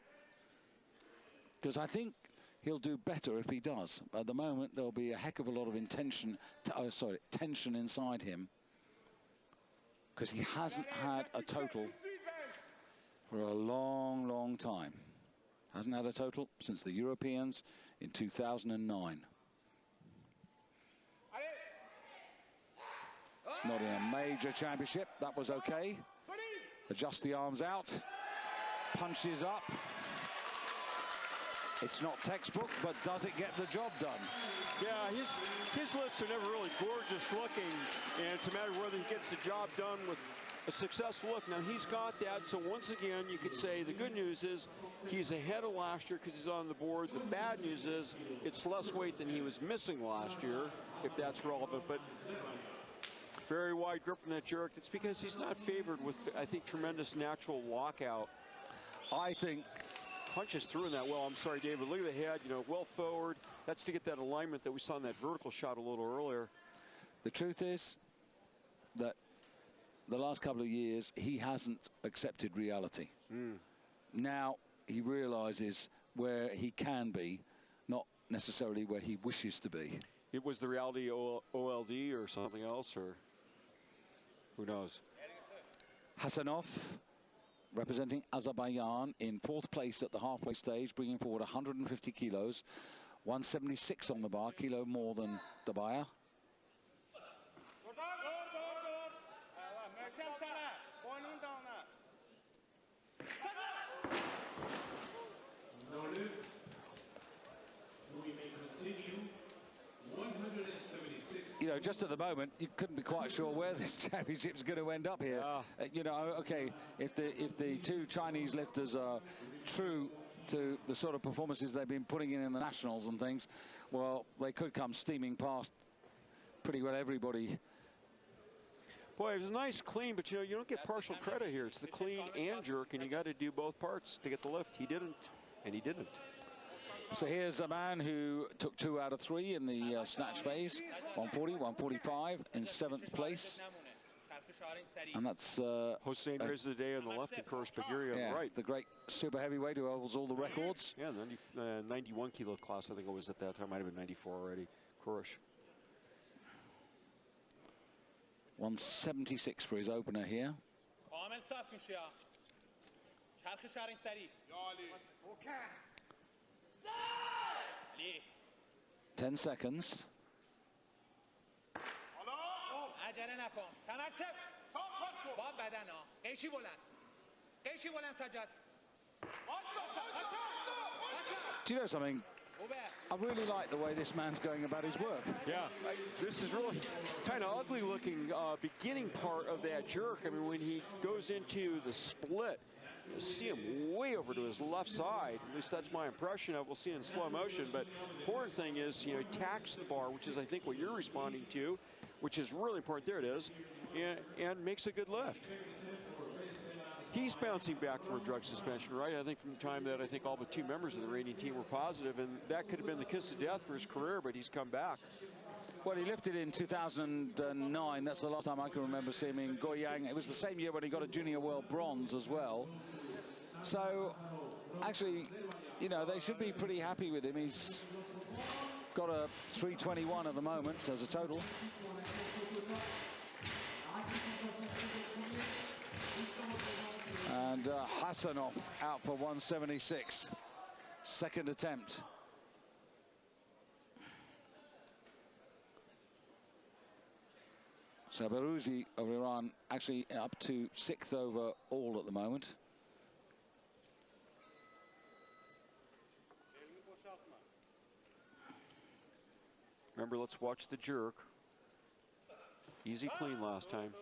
Because I think he'll do better if he does. At the moment, there'll be a heck of a lot of tension inside him, because he hasn't had a total for a long, long time. Hasn't had a total since the Europeans in 2009. Not in a major championship. That was okay. Adjust the arms out. Punches up. It's not textbook, but does it get the job done? Yeah, his lifts are never really gorgeous looking, and it's a matter of whether he gets the job done with a successful lift. Now, he's got that, so once again, you could say the good news is he's ahead of last year because he's on the board. The bad news is it's less weight than he was missing last year, if that's relevant. But very wide grip in that jerk. It's because he's not favored with, I think, tremendous natural lockout. I think punches through in that well. I'm sorry, David. Look at the head, you know, well forward. That's to get that alignment that we saw in that vertical shot a little earlier. The truth is that the last couple of years, he hasn't accepted reality. Now he realizes where he can be, not necessarily where he wishes to be. It was the reality OLD or something else, or who knows? Hasanov, representing Azerbaijan, in 4th place at the halfway stage, bringing forward 150 kilos. 176 on the bar, kilo more than Dabaya. No lift. We may continue. 176. You know, just at the moment, you couldn't be quite sure where this championship's going to end up here. You know, okay, if the two Chinese lifters are true to the sort of performances they've been putting in the nationals and things, well, they could come steaming past pretty well everybody. Boy, it was nice clean, but you know, you don't get partial credit here. It's the clean and jerk, and you got to do both parts to get the lift. He didn't, and he didn't. So here's a man who took 2 out of 3 in the snatch phase, 140, 145 in 7th place. And that's Hossein Rezadeh on the left and Kourosh Bagiri on the right. The great super heavyweight who holds all the records. Yeah, 91 kilo class, I think it was at that time. Might have been 94 already. Kourosh. 176 for his opener here. 10 seconds. Do you know something? I really like the way this man's going about his work. Yeah, this is really kind of ugly looking beginning part of that jerk. I mean, when he goes into the split, you see him way over to his left side. At least that's my impression of it. We'll see it in slow motion. But important thing is, you know, he tacks the bar, which is I think what you're responding to, which is really important. There it is, and makes a good lift. He's bouncing back from a drug suspension, right? I think from the time that I think all but 2 members of the reigning team were positive, and that could have been the kiss of death for his career, but he's come back. Well, he lifted in 2009. That's the last time I can remember seeing him in Goyang. It was the same year when he got a junior world bronze as well. So, actually, you know, they should be pretty happy with him. He's got a 321 at the moment as a total. And Hassanov out for 176. Second attempt. So Barouzi of Iran actually up to 6th overall at the moment. Remember, let's watch the jerk. Easy clean last time.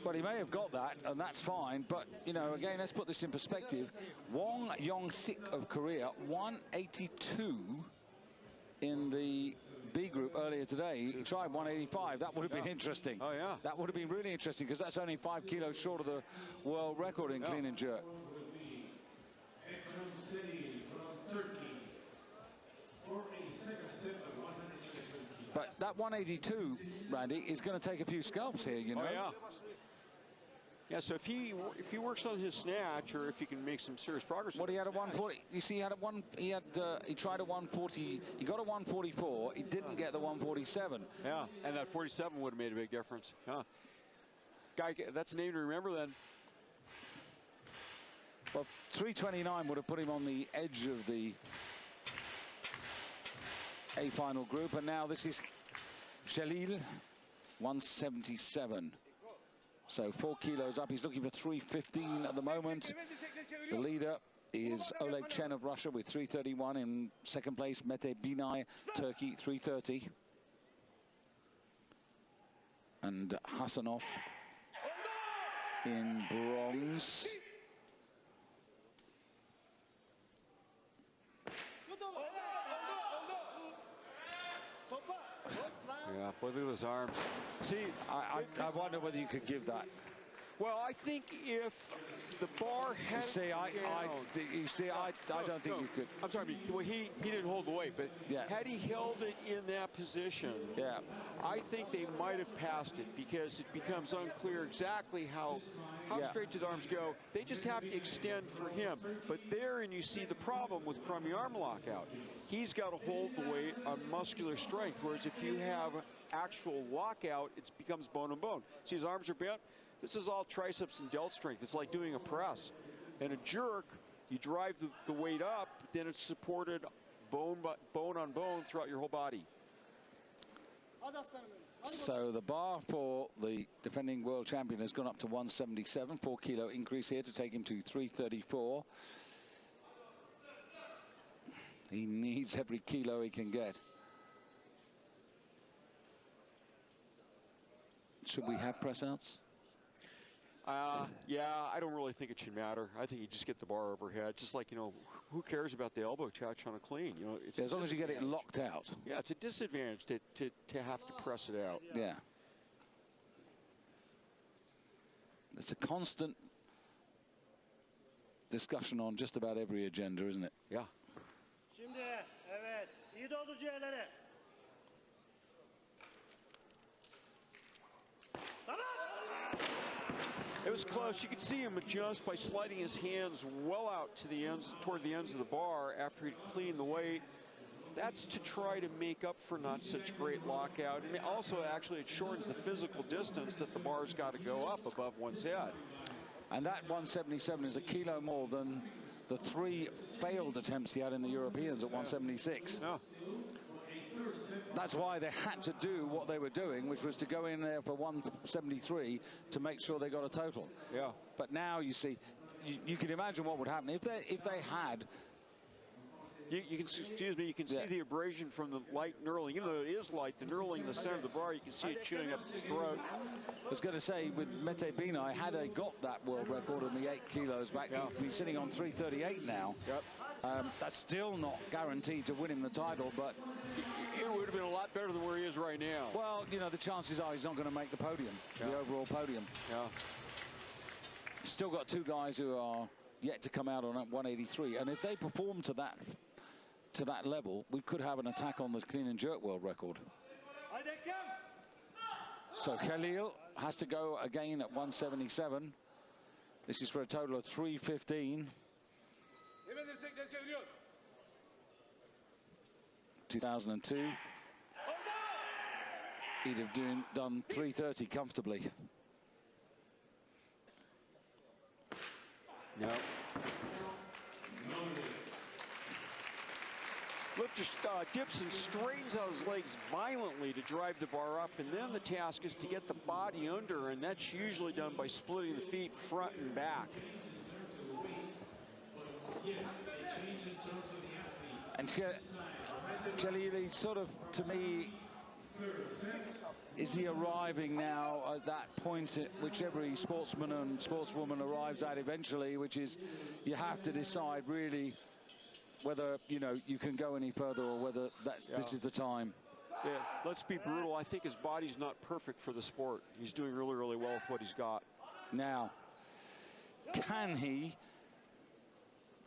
Well, he may have got that, and that's fine. But, you know, again, let's put this in perspective. Wong Yong-sik of Korea, 182 in the B group earlier today. He tried 185. That would have been interesting. Oh, yeah. That would have been really interesting, because that's only 5 kilos short of the world record in clean and jerk. But that 182, Randy, is going to take a few scalps here, you know. Oh, yeah. Yeah, so if he works on his snatch, or if he can make some serious progress. What, he had a 140. You see, he tried a 140. He got a 144. He didn't get the 147. Yeah, and that 47 would have made a big difference. Yeah. Guy, that's a name to remember then. Well, 329 would have put him on the edge of the A final group, and now this is Shalil, 177. So 4 kilos up. He's looking for 315 at the moment. The leader is Oleg Chen of Russia with 331. In second place, Mete Binay, Turkey, 330. And Hassanov in bronze. Yeah, boy, look at those arms. See, I wonder whether you could give that. Well, I think if the bar had I don't think you could. I'm sorry, well, he didn't hold the weight, but Yeah. had he held it in that position, Yeah. I think they might have passed it, because it becomes unclear exactly how Yeah. straight do the arms go. They just have to extend for him. But therein you see the problem with crummy arm lockout. He's got to hold the weight on muscular strength, whereas if you have actual lockout, it becomes bone and bone. See, his arms are bent. This is all triceps and delt strength. It's like doing a press. And a jerk, you drive the weight up, then it's supported bone on bone throughout your whole body. So the bar for the defending world champion has gone up to 177, 4 kilo increase here to take him to 334. He needs every kilo he can get. Should we have press outs? Yeah, I don't really think it should matter. I think you just get the bar overhead. Just like, you know, who cares about the elbow touch on a clean? You know, it's as long as you get it locked out. Yeah, it's a disadvantage to have to press it out. Yeah. It's a constant discussion on just about every agenda, isn't it? Yeah. Şimdi evet, iyi doldur ciğerleri. It was close. You could see him adjust by sliding his hands well out to the ends, toward the ends of the bar after he'd cleaned the weight. That's to try to make up for not such great lockout. And also, actually, it shortens the physical distance that the bar's got to go up above one's head. And that 177 is a kilo more than the 3 failed attempts he had in the Europeans at 176. Yeah. That's why they had to do what they were doing, which was to go in there for 173 to make sure they got a total. Yeah. But now you see, you can imagine what would happen if they had. You can, excuse me, you can see the abrasion from the light knurling. Even though it is light, the knurling in the center of the bar, you can see it chewing up his throat. I was going to say, with Mete Binay, had he got that world record in the 8 kilos back, he'd be sitting on 338 now. Yep. That's still not guaranteed to win him the title, but it would have been a lot better than where he is right now. Well, you know, the chances are he's not going to make the podium, the overall podium. Yeah. Still got 2 guys who are yet to come out on 183, and if they perform to that level, we could have an attack on the clean and jerk world record. So Khalil has to go again at 177. This is for a total of 315. 2002. He'd have done 330 comfortably. No. Lifter dips and straightens out his legs violently to drive the bar up, and then the task is to get the body under, and that's usually done by splitting the feet front and back. And Jalili, sort of, to me, is he arriving now at that point at which every sportsman and sportswoman arrives at eventually, which is you have to decide really whether, you know, you can go any further or whether this is the time. Yeah, let's be brutal. I think his body's not perfect for the sport. He's doing really, really well with what he's got. Now, can he,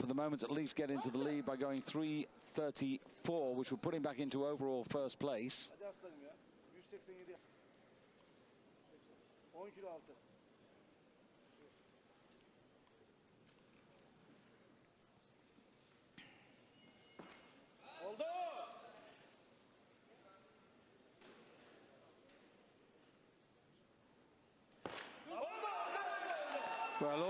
for the moment at least, get into the lead by going 334, which would put him back into overall first place? 10 kilo altı. Oldu. Well,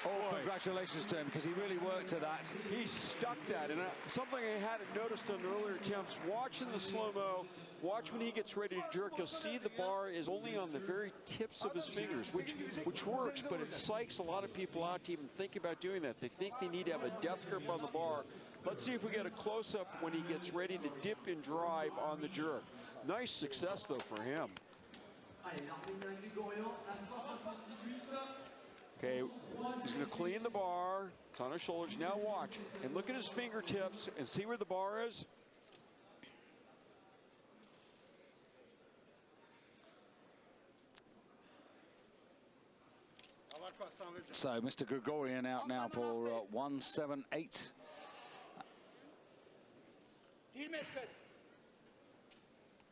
all congratulations to him, because he really worked to that. He stuck that, and something I hadn't noticed on earlier attempts, watching the slow-mo, watch when he gets ready to jerk, you'll see the bar is only on the very tips of his fingers, which works, but it psychs a lot of people out to even think about doing that. They think they need to have a death grip on the bar. Let's see if we get a close-up when he gets ready to dip and drive on the jerk. Nice success, though, for him. Okay, he's going to clean the bar. It's on his shoulders. Now watch. And look at his fingertips and see where the bar is. So Mr. Gregorian out now for 178.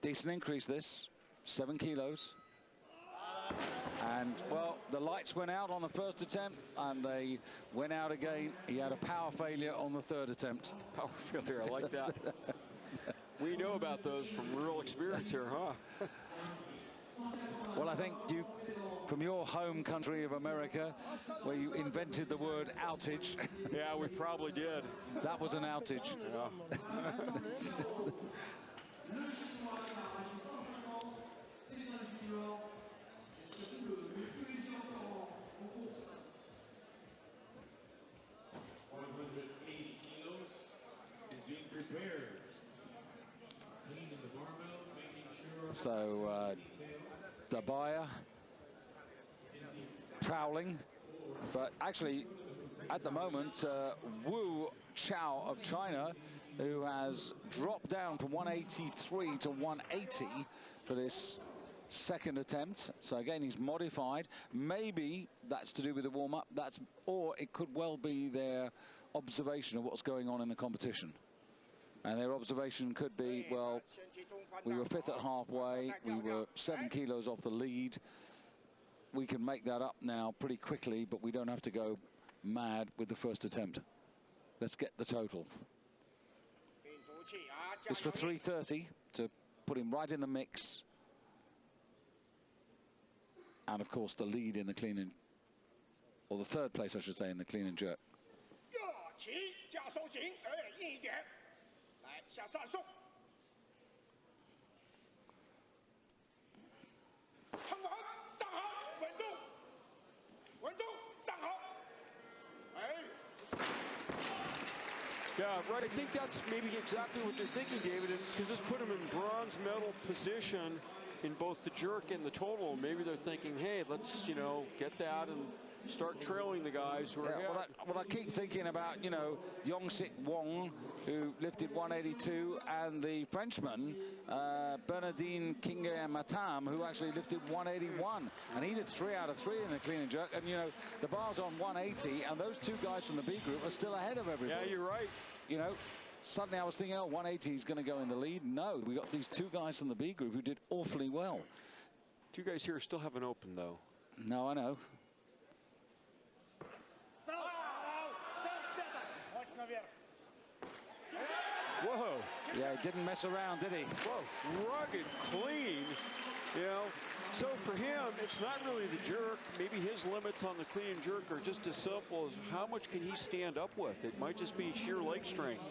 Decent increase this, 7 kilos. And, well, the lights went out on the first attempt, and they went out again. He had a power failure on the third attempt. Power failure, I like that. We know about those from real experience here, huh? Well, I think you, from your home country of America, where you invented the word outage. Yeah, we probably did. That was an outage. Yeah. So Dabaya prowling, but actually at the moment Wu Chao of China, who has dropped down from 183 to 180 for this second attempt. So again, he's modified. Maybe that's to do with the warm-up, or it could well be their observation of what's going on in the competition. And their observation could be, well, we were fifth at halfway, we were 7 kilos off the lead. We can make that up now pretty quickly, but we don't have to go mad with the first attempt. Let's get the total. It's for 330 to put him right in the mix. And of course the lead in the clean and, or the third place I should say, in the clean and jerk. 向上送，撑稳，站好，稳住，稳住，站好。哎。Yeah, right. I think that's maybe exactly what they're thinking, David, because this put them in bronze medal position in both the jerk and the total. Maybe they're thinking, hey, let's, you know, get that and start trailing the guys who are ahead. What I keep thinking about, you know, Yong-Sik Wong, who lifted 182, and the Frenchman, Bernardine Kinga-Matam, who actually lifted 181. And he did 3 out of 3 in the clean and jerk. And, you know, the bar's on 180, and those two guys from the B group are still ahead of everybody. Yeah, you're right. You know, suddenly I was thinking, oh, 180 is going to go in the lead. No, we got these two guys from the B group who did awfully well. Two guys here still haven't opened, though. No, I know. Whoa. Yeah, he didn't mess around, did he? Whoa, rugged, clean, you know. So for him, it's not really the jerk. Maybe his limits on the clean and jerk are just as simple as how much can he stand up with. It might just be sheer leg strength.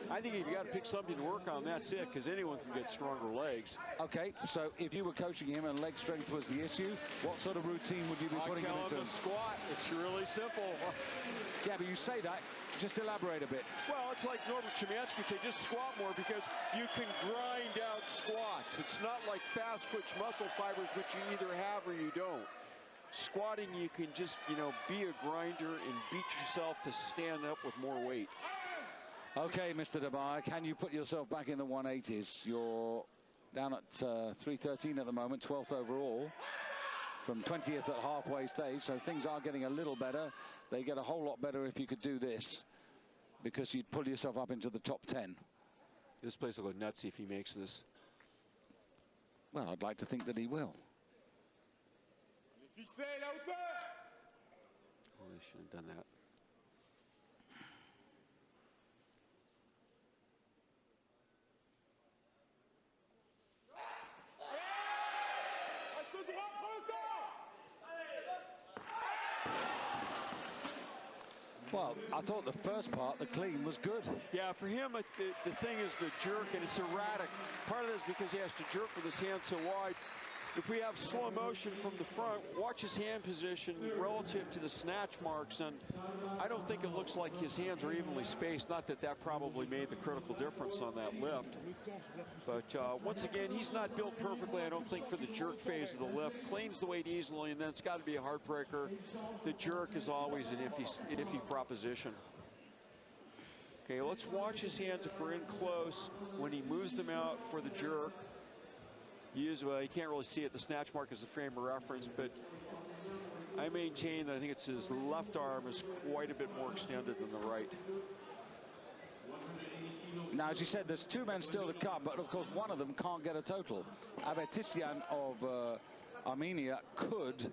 I think if you got to pick something to work on, that's it, because anyone can get stronger legs. Okay, so if you were coaching him and leg strength was the issue, what sort of routine would you be putting him into? A squat. It's really simple. Yeah, but you say that. Just elaborate a bit. Well, it's like Norbert Chemansky say, just squat more, because you can grind out squats. It's not like fast twitch muscle fibers, which you either have or you don't. Squatting, you can just, you know, be a grinder and beat yourself to stand up with more weight. Okay, Mr. Dabaya, can you put yourself back in the 180s? You're down at 313 at the moment, 12th overall, from 20th at halfway stage, so things are getting a little better. They get a whole lot better if you could do this, because you'd pull yourself up into the top 10. This place will go nuts if he makes this. Well, I'd like to think that he will. Oh, they should have done that. Well, I thought the first part, the clean, was good. Yeah, for him, the thing is the jerk, and it's erratic. Part of it is because he has to jerk with his hand so wide. If we have slow motion from the front, watch his hand position relative to the snatch marks, and I don't think it looks like his hands are evenly spaced. Not that that probably made the critical difference on that lift. But once again, he's not built perfectly, I don't think, for the jerk phase of the lift. Cleans the weight easily, and then it's got to be a heartbreaker. The jerk is always an iffy proposition. Okay, let's watch his hands if we're in close. When he moves them out for the jerk, well, you can't really see it. The snatch mark is the frame of reference, but I maintain that I think it's his left arm is quite a bit more extended than the right. Now, as you said, there's two men still to come, but of course one of them can't get a total. Abetisian of Armenia could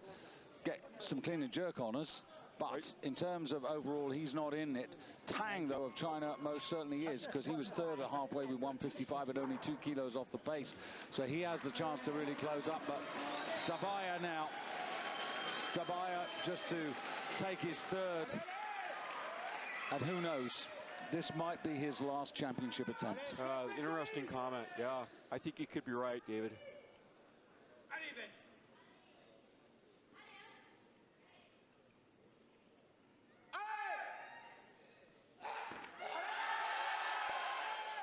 get some clean and jerk honors, but in terms of overall, he's not in it. Tang, though, of China most certainly is, because he was third at halfway with 155 at only 2 kilos off the pace. So he has the chance to really close up. But Dabaya now, Dabaya just to take his third. And who knows, this might be his last championship attempt. Interesting comment. Yeah, I think you could be right, David.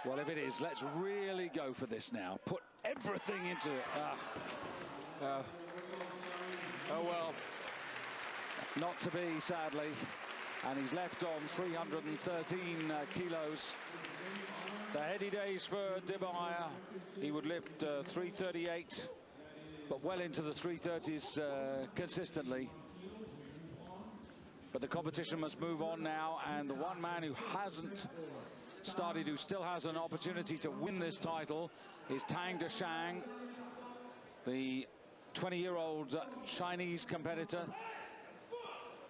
Well, if it is, let's really go for this now. Put everything into it. Oh, well. Not to be, sadly. And he's left on 313 kilos. The heady days for Dabaya. He would lift 338, but well into the 330s consistently. But the competition must move on now, and the one man who hasn't started, who still has an opportunity to win this title, is Tang Deshang, the 20-year-old Chinese competitor.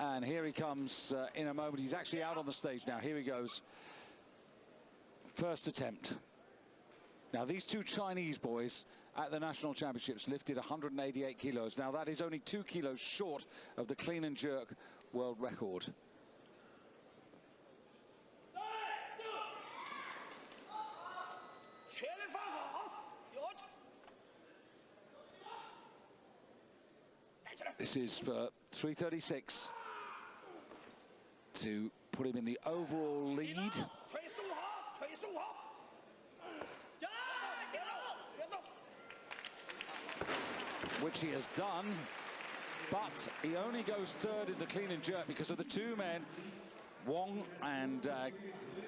And here he comes in a moment. He's actually out on the stage now. Here he goes. First attempt. Now, these two Chinese boys at the national championships lifted 188 kilos. Now, that is only 2 kilos short of the clean and jerk world record. This is for 336 to put him in the overall lead. Which he has done, but he only goes third in the clean and jerk because of the two men, Wong and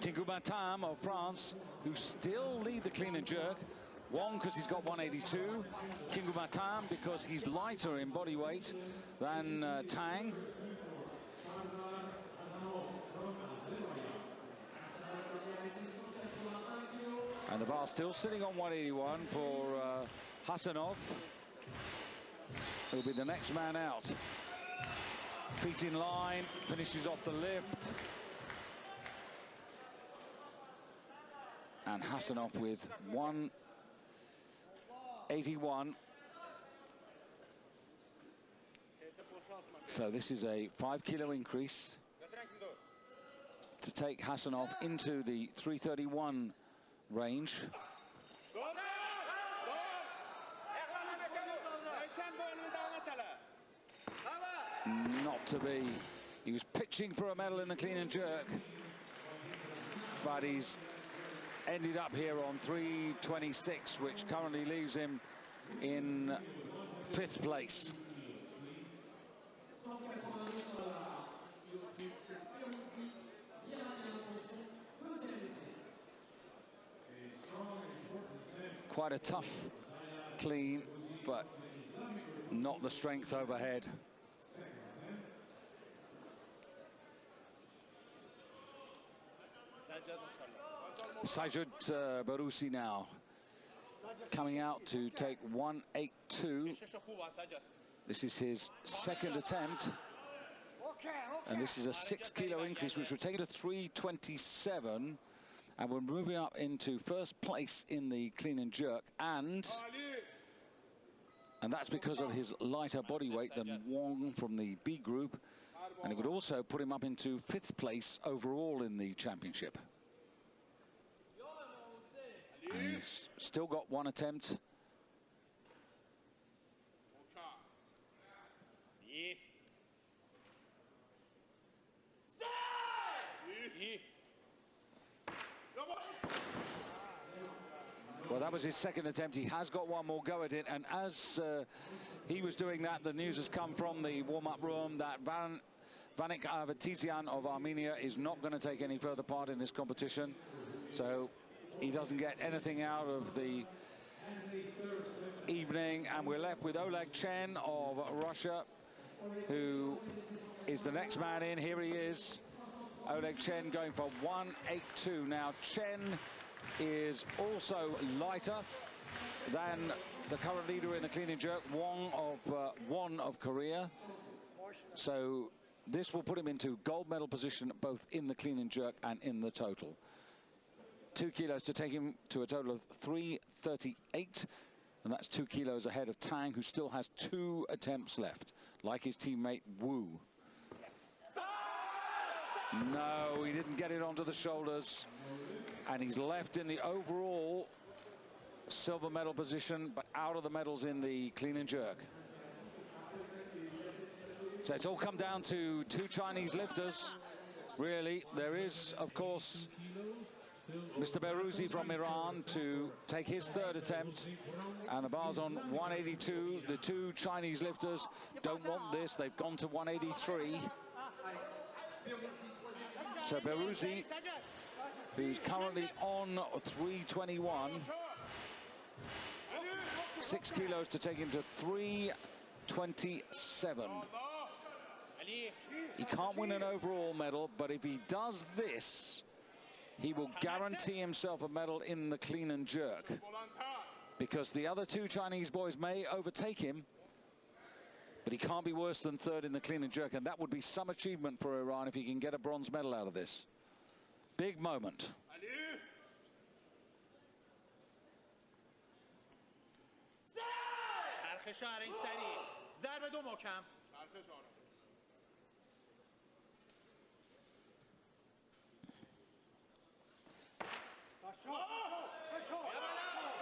Kingumatam of France, who still lead the clean and jerk. Wong because he's got 182, Kingumatam because he's lighter in body weight than Tang. And the bar still sitting on 181 for Hasanov, who'll be the next man out. Feet in line, finishes off the lift. And Hasanov with 181. So this is a 5-kilo increase to take Hasanov into the 331 range. Not to be. He was pitching for a medal in the clean and jerk, but he's ended up here on 326, which currently leaves him in 5th place. Quite a tough clean, but not the strength overhead. Sajid Barusi now coming out to take 182. This is his second attempt, and this is a 6-kilo increase, which would take it to 327, and we're moving up into 1st place in the clean and jerk, and that's because of his lighter body weight than Wong from the B group, and it would also put him up into 5th place overall in the championship. And he's still got one attempt. Well, that was his second attempt. He has got one more go at it. And as he was doing that, the news has come from the warm-up room that Vanik Avetizian of Armenia is not going to take any further part in this competition. So he doesn't get anything out of the evening. And we're left with Oleg Chen of Russia. who is the next man in. Here he is, Oleg Chen, going for 182. Now, Chen is also lighter than the current leader in the clean and jerk, Won of Korea. So this will put him into gold medal position both in the clean and jerk and in the total. 2 kilos to take him to a total of 338, and that's 2 kilos ahead of Tang, who still has 2 attempts left, like his teammate Wu. No, he didn't get it onto the shoulders, and he's left in the overall silver medal position, but out of the medals in the clean and jerk. So it's all come down to 2 Chinese lifters, really. There is, of course, Mr. Beruzi from Iran to take his 3rd attempt, and the bar's on 182. The 2 Chinese lifters don't want this. They've gone to 183. So Beruzi, who's currently on 321, 6 kilos to take him to 327. He can't win an overall medal, but if he does this, he will guarantee himself a medal in the clean and jerk, because the other 2 Chinese boys may overtake him, but he can't be worse than 3rd in the clean and jerk, and that would be some achievement for Iran if he can get a bronze medal out of this. Big moment.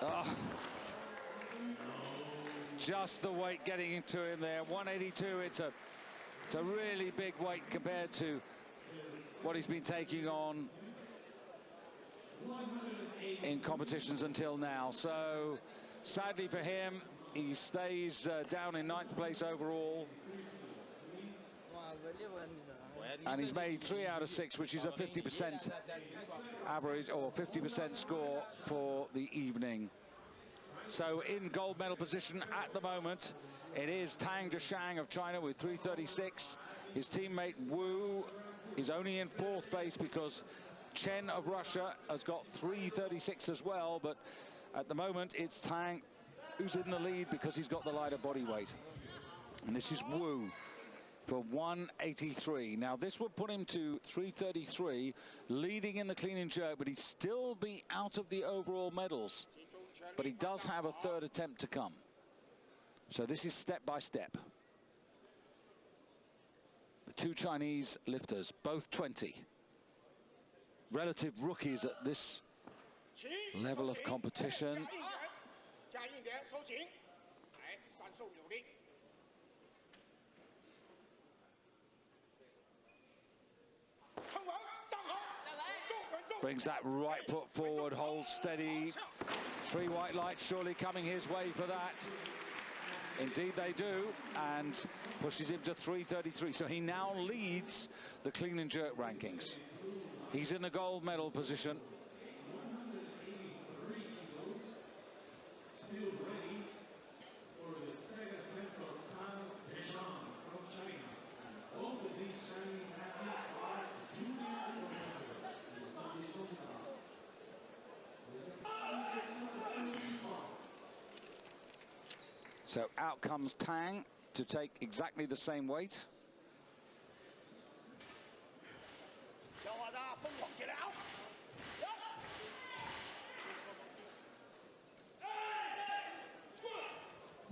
Oh. Just the weight getting into him there. 182, it's a really big weight compared to what he's been taking on in competitions until now. So sadly for him, he stays down in 9th place overall. And he's made 3 out of 6, which is a 50% average, or 50% score for the evening. So in gold medal position at the moment, it is Tang Deshang of China with 336. His teammate Wu is only in 4th place because Chen of Russia has got 336 as well. But at the moment, it's Tang who's in the lead because he's got the lighter body weight. And this is Wu for 183. Now, this would put him to 333, leading in the clean and jerk, but he'd still be out of the overall medals. But he does have a 3rd attempt to come. So this is step by step. The 2 Chinese lifters, both 20. Relative rookies at this level of competition. Brings that right foot forward, holds steady. 3 white lights surely coming his way for that. Indeed they do, and pushes him to 333. So he now leads the clean and jerk rankings. He's in the gold medal position. So out comes Tang to take exactly the same weight.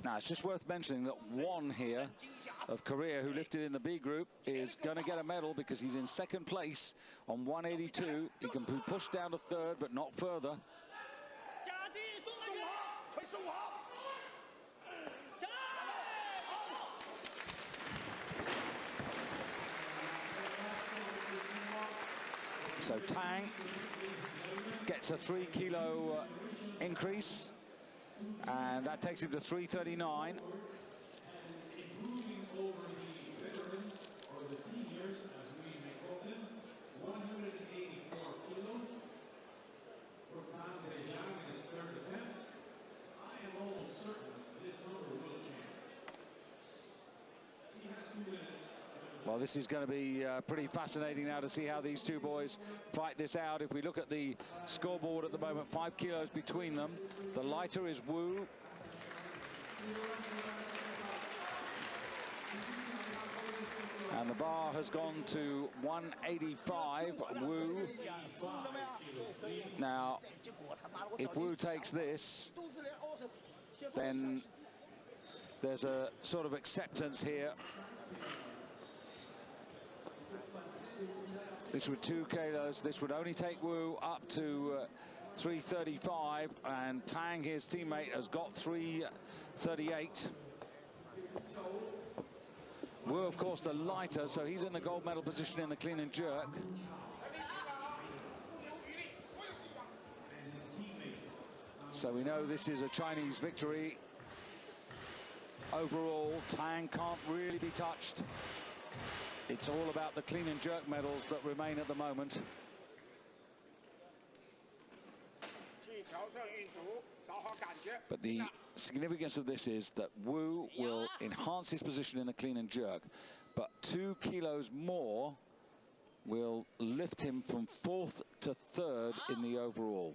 Now, it's just worth mentioning that Won here of Korea, who lifted in the B group, is going to get a medal because he's in 2nd place on 182. He can be pushed down to 3rd, but not further. So Tang gets a 3 kilo increase, and that takes him to 339. Well, this is going to be pretty fascinating now to see how these two boys fight this out. If we look at the scoreboard at the moment, 5 kilos between them. The lighter is Wu. And the bar has gone to 185, Wu. Now, if Wu takes this, then there's a sort of acceptance here. This would 2 kilos. This would only take Wu up to 335, and Tang, his teammate, has got 338. Wu, of course, the lighter, so he's in the gold medal position in the clean and jerk. So we know this is a Chinese victory. Overall, Tang can't really be touched. It's all about the clean and jerk medals that remain at the moment. But the significance of this is that Wu will enhance his position in the clean and jerk, but 2 kilos more will lift him from 4th to 3rd in the overall.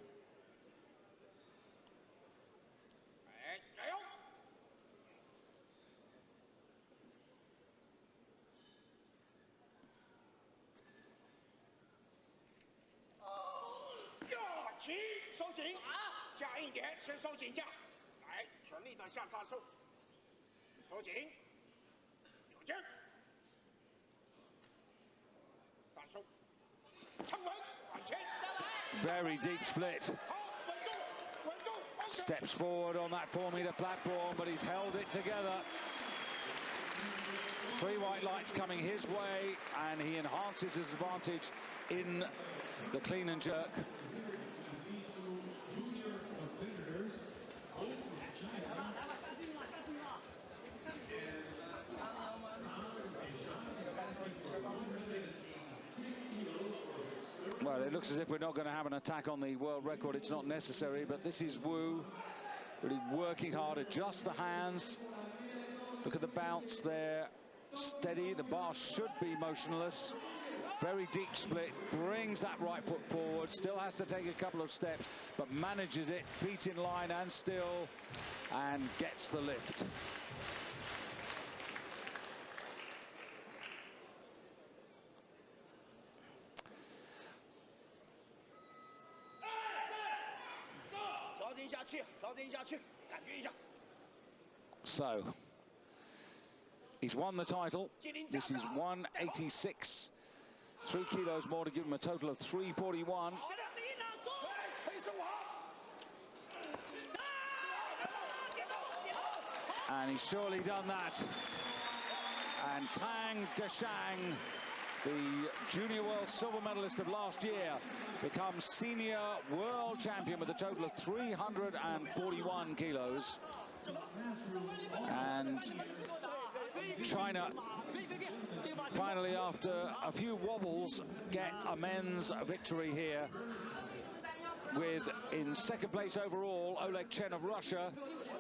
Very deep split. Steps forward on that 4-meter platform, but he's held it together. 3 white lights coming his way, and he enhances his advantage in the clean and jerk. Well, it looks as if we're not going to have an attack on the world record. It's not necessary, but this is Wu really working hard. Adjust the hands. Look at the bounce there. Steady. The bar should be motionless. Very deep split. Brings that right foot forward. Still has to take a couple of steps, but manages it. Feet in line and still, and gets the lift. So, he's won the title. This is 186. 3 kilos more to give him a total of 341. And he's surely done that. And Tang Deshang, the junior world silver medalist of last year, becomes senior world champion with a total of 341 kilos. And China finally, after a few wobbles, get a men's victory here, with in 2nd place overall Oleg Chen of Russia,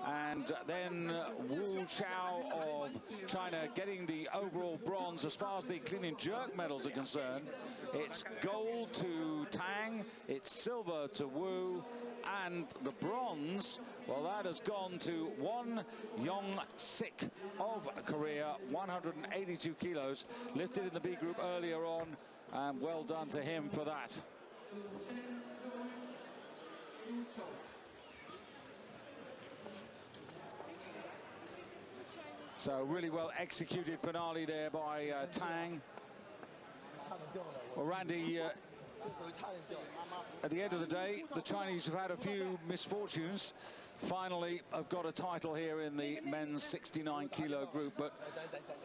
and then Wu Chao of China getting the overall bronze. As far as the clean and jerk medals are concerned, it's gold to Tang, it's silver to Wu, and the bronze, well, that has gone to Won Young-sik of Korea, 182 kilos, lifted in the B group earlier on, and well done to him for that. So really well executed finale there by Tang. Well, Randy, at the end of the day, the Chinese have had a few misfortunes. Finally, I've got a title here in the men's 69 kilo group. But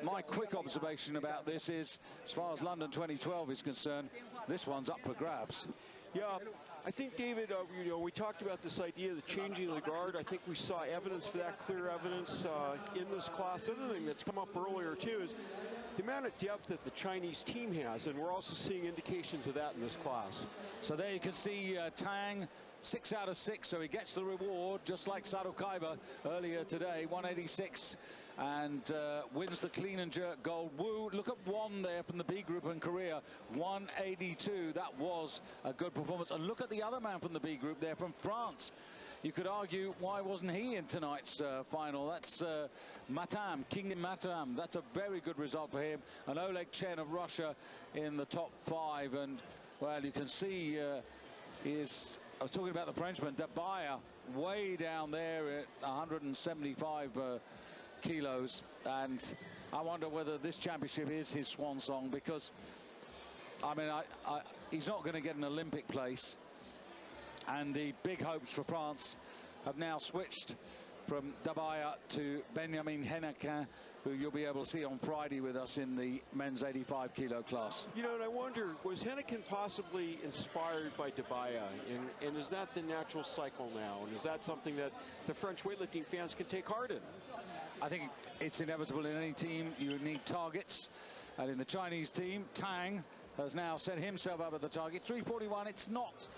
my quick observation about this is, as far as London 2012 is concerned, this one's up for grabs. Yeah, I think, David, you know, we talked about this idea of the changing of the guard. I think we saw evidence for that, clear evidence in this class. The other thing that's come up earlier, too, is the amount of depth that the Chinese team has, and we're also seeing indications of that in this class. So there you can see Tang, 6 out of 6, so he gets the reward, just like Sarukaiva earlier today, 186, and wins the clean and jerk gold. Wu, look at one there from the B group in Korea, 182. That was a good performance. And look at the other man from the B group there from France. You could argue, why wasn't he in tonight's final? That's Matam, King Matam. That's a very good result for him. And Oleg Chen of Russia in the top 5. And, well, you can see I was talking about the Frenchman, Dabaya, way down there at 175 kilos. And I wonder whether this championship is his swan song, because, I mean, he's not going to get an Olympic place. And the big hopes for France have now switched from Dabaya to Benjamin Hennequin, who you'll be able to see on Friday with us in the men's 85 kilo class. You know, and I wonder, was Hennequin possibly inspired by Dabaya? And is that the natural cycle now? And is that something that the French weightlifting fans can take heart in? I think it's inevitable in any team. You need targets. And in the Chinese team, Tang has now set himself up at the target. 341, it's not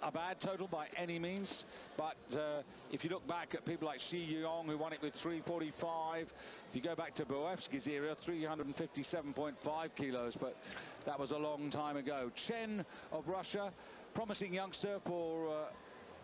a bad total by any means, but if you look back at people like Shi Yong, who won it with 345, if you go back to Boevsky's era, 357.5 kilos, but that was a long time ago. Chen of Russia, promising youngster for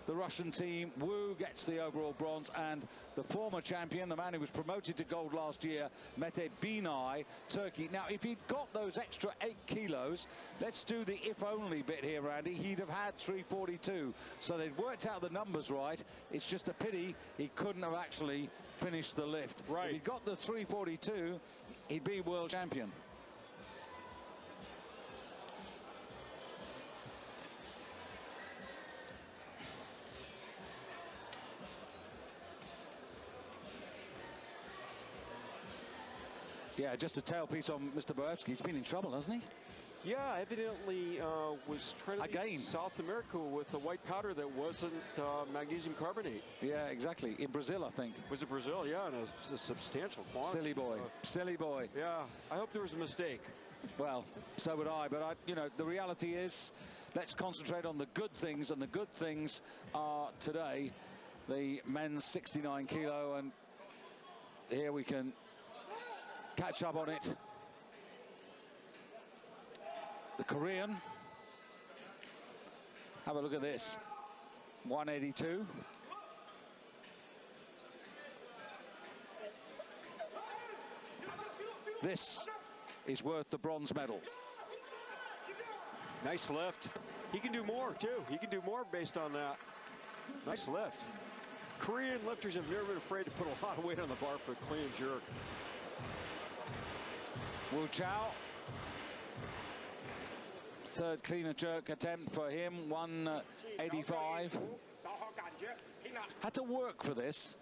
the Russian team. Wu gets the overall bronze, and the former champion, the man who was promoted to gold last year, Mete Binay, Turkey. Now, if he'd got those extra 8 kilos, let's do the if only bit here, Randy, he'd have had 342. So they'd worked out the numbers right. It's just a pity he couldn't have actually finished the lift. Right. If he got the 342, he'd be world champion. Yeah, just a tailpiece on Mr. Boevsky. He's been in trouble, hasn't he? Yeah, evidently was trying to leave South America with a white powder that wasn't magnesium carbonate. Yeah, exactly. In Brazil, I think. Was it Brazil? Yeah, and a substantial quantity. Silly boy. Silly boy. Yeah, I hope there was a mistake. Well, so would I. But, you know, the reality is, let's concentrate on the good things. And the good things are today the men's 69 kilo. And here we can catch up on it. The Korean, have a look at this, 182. This is worth the bronze medal. Nice lift. He can do more too. He can do more based on that. Nice lift. Korean lifters have never been afraid to put a lot of weight on the bar for a clean and jerk. Wu Chao, third clean and jerk attempt for him, 185. Had to work for this.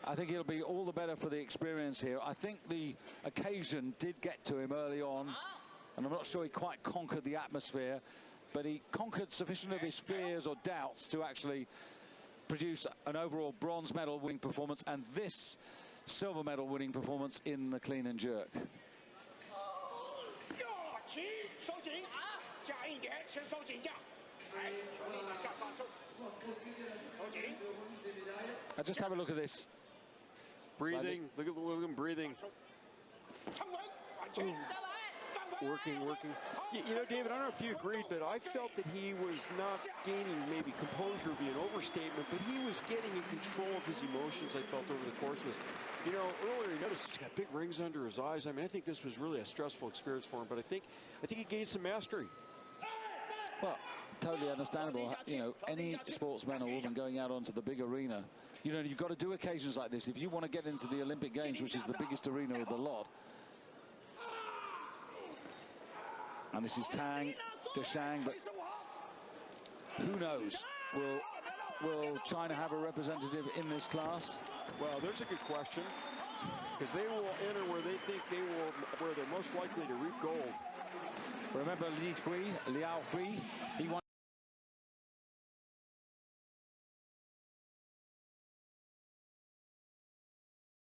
I think it'll be all the better for the experience here. I think the occasion did get to him early on, and I'm not sure he quite conquered the atmosphere, but he conquered sufficient of his fears or doubts to actually produce an overall bronze medal winning performance, and this silver medal winning performance in the clean and jerk. Just have a look at this. Breathing, look at him breathing. Working. You know, David, I don't know if you agreed, but I felt that he was not gaining, maybe composure would be an overstatement, but he was getting in control of his emotions, I felt, over the course of this. You know, earlier you noticed he's got big rings under his eyes. I mean, I think this was really a stressful experience for him, but I think he gained some mastery. Well, totally understandable. You know, any sportsman or woman going out onto the big arena, you know, you've got to do occasions like this. If you want to get into the Olympic Games, which is the biggest arena of the lot. And this is Tang, Deshang, but who knows? Will China have a representative in this class? Well, there's a good question, because they will enter where they think where they're most likely to reap gold. Remember Liao Hui, he won